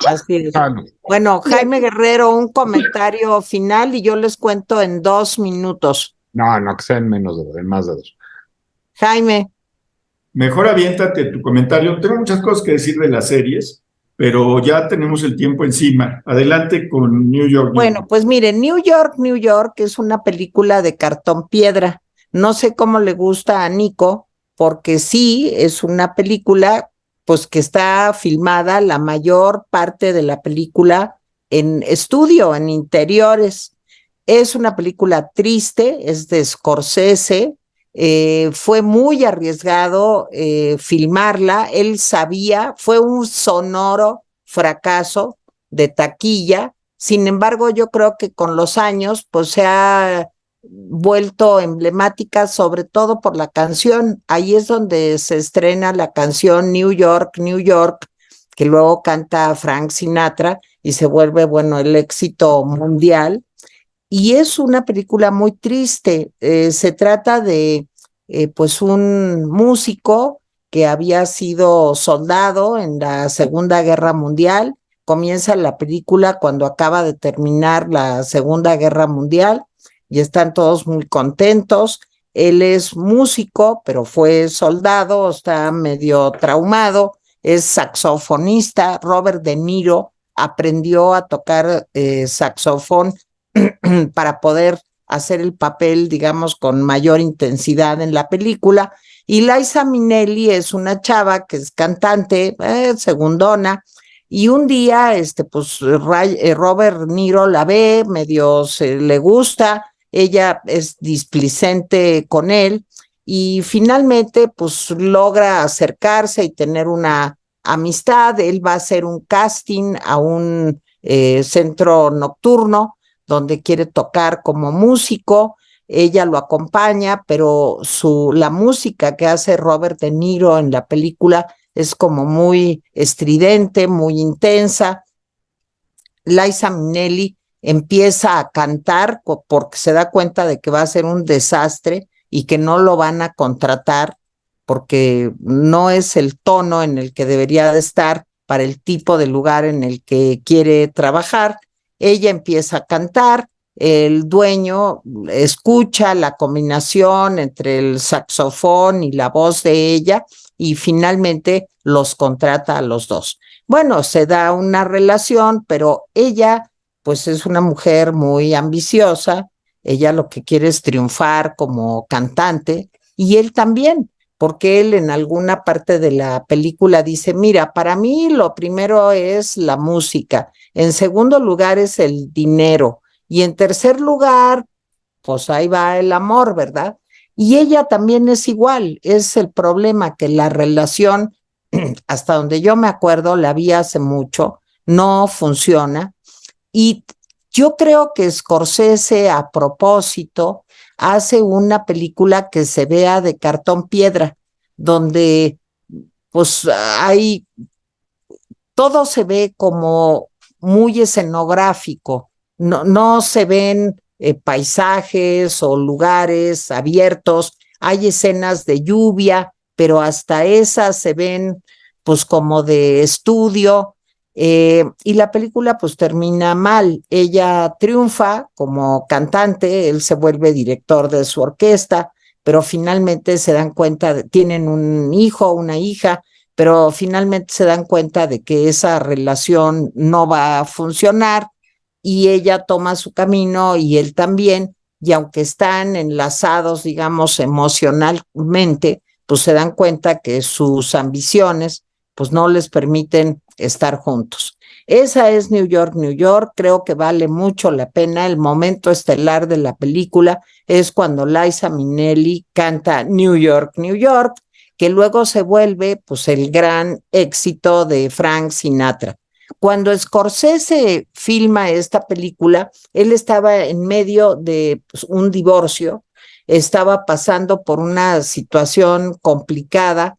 Así es. Bueno, Jaime Guerrero, un comentario final y yo les cuento en 2 minutos. No, que sea en más de 2. Jaime. Mejor aviéntate tu comentario. Tengo muchas cosas que decir de las series, pero ya tenemos el tiempo encima. Adelante con New York. Bueno, pues miren, New York es una película de cartón piedra. No sé cómo le gusta a Nico, porque sí, es una película, pues que está filmada la mayor parte de la película en estudio, en interiores. Es una película triste, es de Scorsese. Fue muy arriesgado filmarla, él sabía, fue un sonoro fracaso de taquilla. Sin embargo, yo creo que con los años pues se ha vuelto emblemática, sobre todo por la canción. Ahí es donde se estrena la canción New York, New York, que luego canta Frank Sinatra y se vuelve, bueno, el éxito mundial. Y es una película muy triste. Se trata de pues un músico que había sido soldado en la Segunda Guerra Mundial. Comienza la película cuando acaba de terminar la Segunda Guerra Mundial y están todos muy contentos. Él es músico, pero fue soldado, está medio traumado, es saxofonista. Robert De Niro aprendió a tocar saxofón para poder hacer el papel, digamos, con mayor intensidad en la película. Y Liza Minnelli es una chava que es cantante, segundona, y un día, pues, Robert De Niro la ve, medio le gusta, ella es displicente con él, y finalmente, pues, logra acercarse y tener una amistad. Él va a hacer un casting a un centro nocturno, donde quiere tocar como músico. Ella lo acompaña, pero la música que hace Robert De Niro en la película es como muy estridente, muy intensa. Liza Minnelli empieza a cantar porque se da cuenta de que va a ser un desastre y que no lo van a contratar porque no es el tono en el que debería de estar para el tipo de lugar en el que quiere trabajar. Ella empieza a cantar, el dueño escucha la combinación entre el saxofón y la voz de ella y finalmente los contrata a los dos. Bueno, se da una relación, pero ella pues es una mujer muy ambiciosa, ella lo que quiere es triunfar como cantante y él también, porque él en alguna parte de la película dice, mira, para mí lo primero es la música, en segundo lugar es el dinero y en tercer lugar, pues ahí va el amor, ¿verdad? Y ella también es igual, es el problema que la relación, hasta donde yo me acuerdo, la vi hace mucho, no funciona. Y yo creo que Scorsese, a propósito, hace una película que se vea de cartón piedra, donde pues hay, todo se ve como muy escenográfico, no se ven paisajes o lugares abiertos, hay escenas de lluvia, pero hasta esas se ven pues como de estudio, y la película pues termina mal. Ella triunfa como cantante, él se vuelve director de su orquesta, pero finalmente se dan cuenta, tienen un hijo, una hija, pero finalmente se dan cuenta de que esa relación no va a funcionar y ella toma su camino y él también, y aunque están enlazados, digamos, emocionalmente, pues se dan cuenta que sus ambiciones pues no les permiten estar juntos. Esa es New York, New York. Creo que vale mucho la pena. El momento estelar de la película es cuando Liza Minnelli canta New York, New York, que luego se vuelve pues el gran éxito de Frank Sinatra. Cuando Scorsese filma esta película, él estaba en medio de pues, un divorcio, estaba pasando por una situación complicada,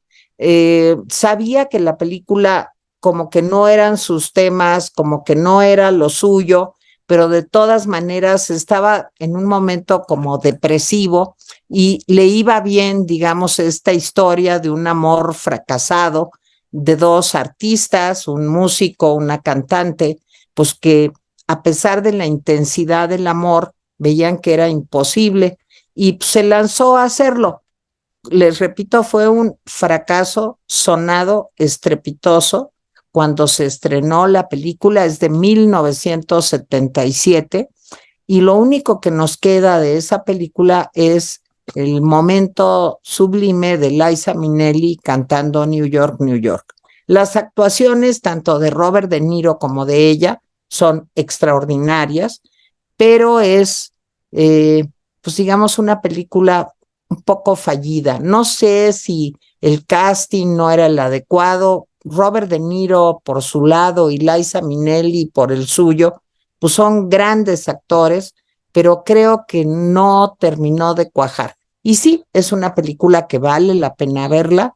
sabía que la película como que no eran sus temas, como que no era lo suyo, pero de todas maneras estaba en un momento como depresivo y le iba bien, digamos, esta historia de un amor fracasado de dos artistas, un músico, una cantante, pues que a pesar de la intensidad del amor, veían que era imposible y se lanzó a hacerlo. Les repito, fue un fracaso sonado, estrepitoso. Cuando se estrenó la película es de 1977 y lo único que nos queda de esa película es el momento sublime de Liza Minnelli cantando New York, New York. Las actuaciones tanto de Robert De Niro como de ella son extraordinarias, pero es, pues digamos, una película un poco fallida. No sé si el casting no era el adecuado. Robert De Niro por su lado y Liza Minnelli por el suyo, pues son grandes actores, pero creo que no terminó de cuajar. Y sí, es una película que vale la pena verla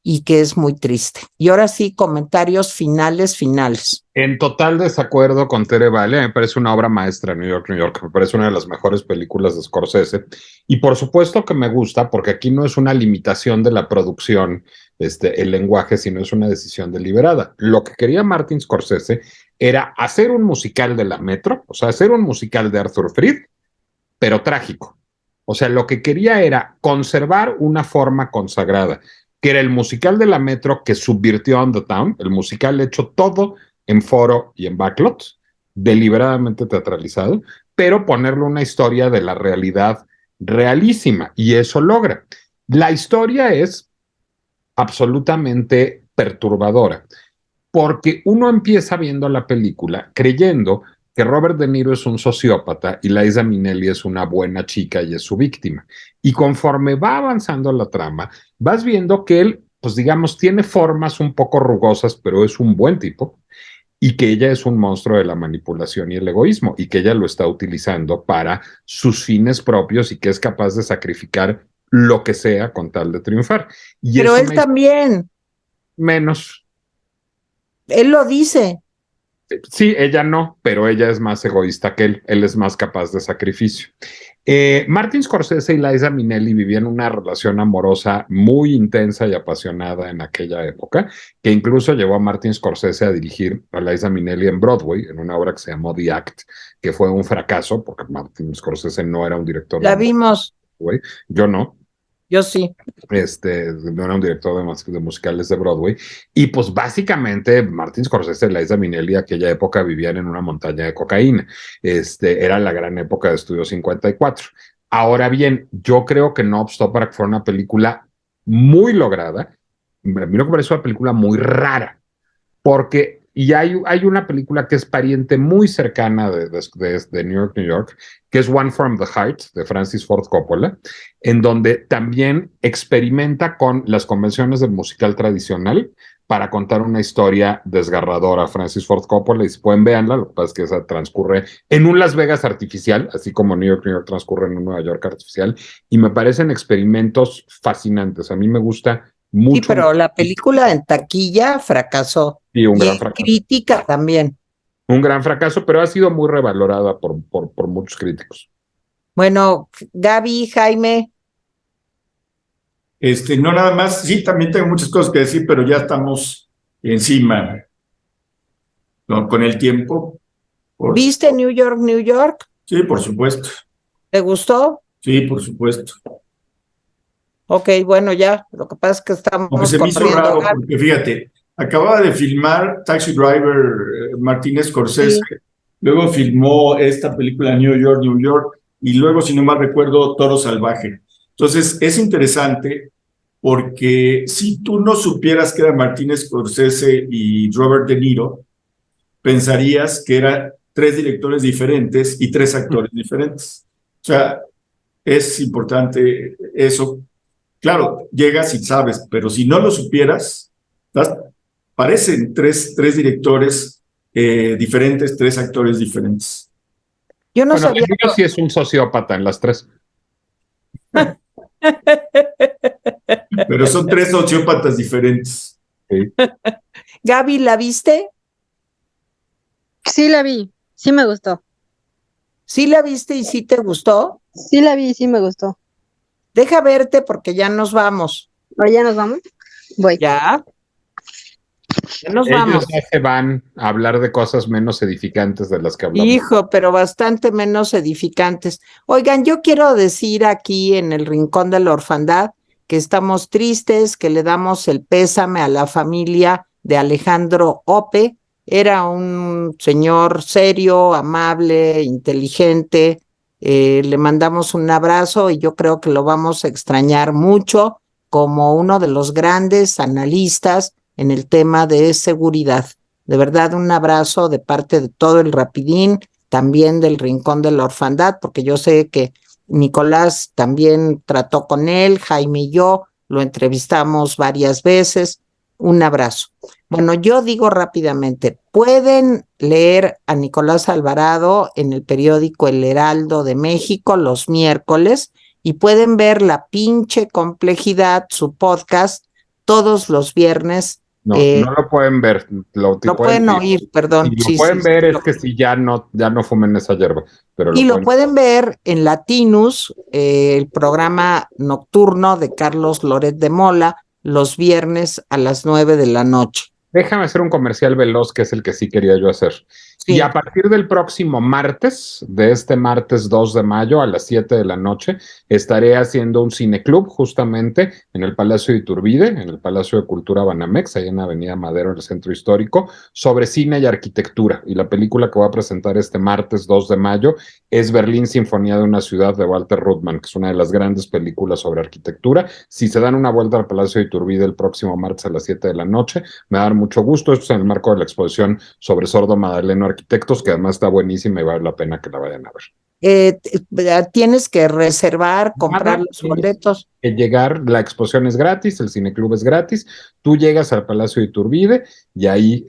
y que es muy triste. Y ahora sí, comentarios finales. En total desacuerdo con Tere Vale, me parece una obra maestra New York, New York, me parece una de las mejores películas de Scorsese, y por supuesto que me gusta, porque aquí no es una limitación de la producción, el lenguaje, sino es una decisión deliberada. Lo que quería Martin Scorsese era hacer un musical de la Metro, o sea, hacer un musical de Arthur Freed, pero trágico. O sea, lo que quería era conservar una forma consagrada, que era el musical de la Metro que subvirtió On the Town, el musical hecho todo en foro y en backlot, deliberadamente teatralizado, pero ponerle una historia de la realidad realísima, y eso logra. La historia es absolutamente perturbadora, porque uno empieza viendo la película creyendo que Robert De Niro es un sociópata y Liza Minnelli es una buena chica y es su víctima. Y conforme va avanzando la trama, vas viendo que él, pues digamos, tiene formas un poco rugosas, pero es un buen tipo, y que ella es un monstruo de la manipulación y el egoísmo, y que ella lo está utilizando para sus fines propios y que es capaz de sacrificar lo que sea con tal de triunfar. Y Pero eso él también, menos. él lo dice. Sí, ella no, pero ella es más egoísta que él es más capaz de sacrificio. Martin Scorsese y Liza Minnelli vivían una relación amorosa muy intensa y apasionada en aquella época, que incluso llevó a Martin Scorsese a dirigir a Liza Minnelli en Broadway, en una obra que se llamó The Act, que fue un fracaso, porque Martin Scorsese no era un director La vimos, Broadway. Yo no. yo sí. No era un director de musicales de Broadway, y pues básicamente Martin Scorsese y Liza Minnelli aquella época vivían en una montaña de cocaína. Era la gran época de Estudio 54. Ahora bien, yo creo que no obstó para que fuera una película muy lograda. A mí lo que parece una película muy rara, porque y hay una película que es pariente muy cercana de New York, New York, que es One from the Heart, de Francis Ford Coppola, en donde también experimenta con las convenciones del musical tradicional para contar una historia desgarradora. Francis Ford Coppola, y si pueden verla, lo que pasa es que esa transcurre en un Las Vegas artificial, así como New York, New York transcurre en un Nueva York artificial, y me parecen experimentos fascinantes. A mí me gusta mucho. Sí, pero la película en taquilla fracasó. Y un Y gran en fracaso. crítica también. Un gran fracaso, pero ha sido muy revalorada por muchos críticos. Bueno, Gaby, Jaime, No nada más, sí, también tengo muchas cosas que decir, pero ya estamos encima, ¿no? Con el tiempo. ¿viste New York, New York? Sí, por supuesto. ¿Te gustó? Sí, por supuesto. Ok, bueno, ya, lo que pasa es que Aunque estamos se me hizo corriendo. raro, Gaby. porque fíjate, acababa de filmar Taxi Driver Martínez Scorsese, Sí. luego filmó esta película New York, New York, y luego, si no mal recuerdo, Toro Salvaje. Entonces, es interesante porque si tú no supieras que era Martínez Scorsese y Robert De Niro, pensarías que eran tres directores diferentes y tres actores diferentes. O sea, es importante eso. Claro, llegas y sabes, pero si no lo supieras, parecen tres directores diferentes, tres actores diferentes. Yo no Bueno, De sabía. Niro sí es un sociópata en las tres. Pero son tres sociópatas diferentes. Sí. Gaby, ¿la viste? Sí la vi, sí me gustó. ¿Sí la viste y sí te gustó? Sí la vi, sí me gustó. Deja verte porque ya nos vamos. ¿Ahora ya nos vamos? Voy. ¿Ya? Ya nos Ellos vamos. ya se van a hablar de cosas menos edificantes de las que hablamos. Hijo, pero bastante menos edificantes. Oigan, yo quiero decir aquí en el Rincón de la Orfandad que estamos tristes, que le damos el pésame a la familia de Alejandro Ope. Era un señor serio, amable, inteligente. Le mandamos un abrazo y yo creo que lo vamos a extrañar mucho como uno de los grandes analistas en el tema de seguridad. De verdad, un abrazo de parte de todo el Rapidín, también del Rincón de la Orfandad, porque yo sé que Nicolás también trató con él, Jaime y yo lo entrevistamos varias veces. Un abrazo. Bueno, yo digo rápidamente, pueden leer a Nicolás Alvarado en el periódico El Heraldo de México los miércoles y pueden ver La Pinche Complejidad, su podcast, todos los viernes. No, no lo pueden ver, Lo pueden oír, perdón. Si lo Sí, pueden sí, ver sí, es que si ya no fumen esa hierba, pero y lo lo pueden. pueden ver en Latinus, el programa nocturno de Carlos Loret de Mola, los viernes a las 9 de la noche. Déjame hacer un comercial veloz que es el que sí quería yo hacer. Y Sí. a partir del próximo martes, de este martes 2 de mayo a las 7 de la noche, estaré haciendo un cineclub justamente en el Palacio de Iturbide, en el Palacio de Cultura Banamex, ahí en Avenida Madero, en el Centro Histórico, sobre cine y arquitectura. Y la película que voy a presentar este martes 2 de mayo es Berlín, Sinfonía de una ciudad, de Walter Ruttmann, que es una de las grandes películas sobre arquitectura. Si se dan una vuelta al Palacio de Iturbide el próximo martes a las 7 de la noche, me va a dar mucho gusto. Esto es en el marco de la exposición sobre Sordo Madaleno Arquitectos, que además está buenísima y vale la pena que la vayan a ver. Tienes que reservar, comprar Nada, los boletos. que llegar, la exposición es gratis, el cineclub es gratis, tú llegas al Palacio de Iturbide y ahí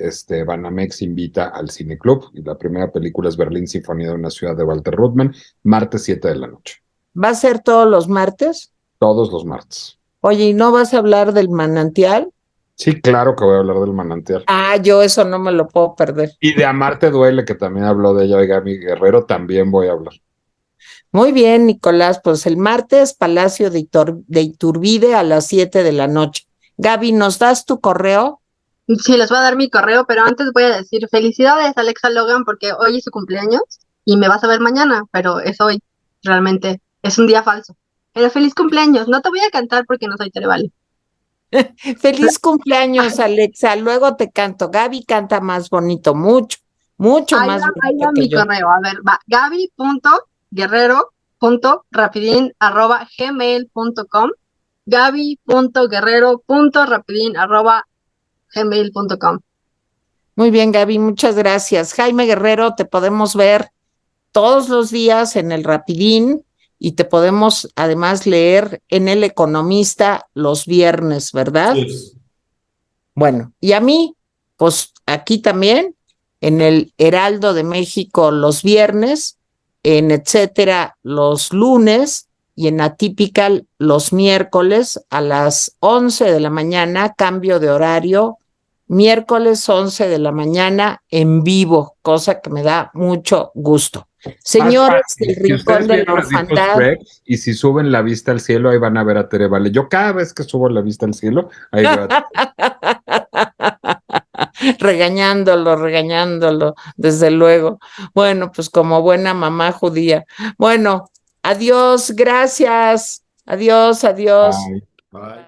Banamex invita al cineclub y la primera película es Berlín, Sinfonía de una ciudad, de Walter Ruttmann, martes 7 de la noche. ¿Va a ser todos los martes? Todos los martes. Oye, ¿y no vas a hablar del manantial? Sí, claro que voy a hablar del manantial. Ah, yo eso no me lo puedo perder. Y de Amarte Duele, que también habló de ella, oiga, mi Guerrero, también voy a hablar. Muy bien, Nicolás, pues el martes, Palacio de Iturbide a las 7 de la noche. Gaby, ¿nos das tu correo? Sí, les voy a dar mi correo, pero antes voy a decir felicidades a Alexa Logan porque hoy es su cumpleaños y me vas a ver mañana, pero es hoy. Realmente es un día falso. Pero feliz cumpleaños. No te voy a cantar porque no soy Terevale. Feliz cumpleaños, Alexa. Luego te canto. Gaby canta más bonito, mucho, mucho Ahí más va, ahí bonito va que mi yo. correo. A ver, va. Gaby.guerrero.rapidin@gmail.com. Gaby.guerrero.rapidin@gmail.com. Muy bien, Gaby, muchas gracias. Jaime Guerrero, te podemos ver todos los días en el Rapidín y te podemos además leer en El Economista los viernes, ¿verdad? Sí. Bueno, y a mí, pues aquí también, en el Heraldo de México los viernes, en etcétera los lunes, y en Atypical los miércoles a las 11 de la mañana, cambio de horario, miércoles 11 de la mañana en vivo, cosa que me da mucho gusto. Señores del Si Rincón ustedes de la vieron Malditos Orfandad, Shrek, y si suben la vista al cielo, ahí van a ver a Tere Vale. Yo cada vez que subo la vista al cielo, ahí veo a regañándolo, desde luego. Bueno, pues como buena mamá judía. Bueno, adiós, gracias. Adiós. Bye. Bye.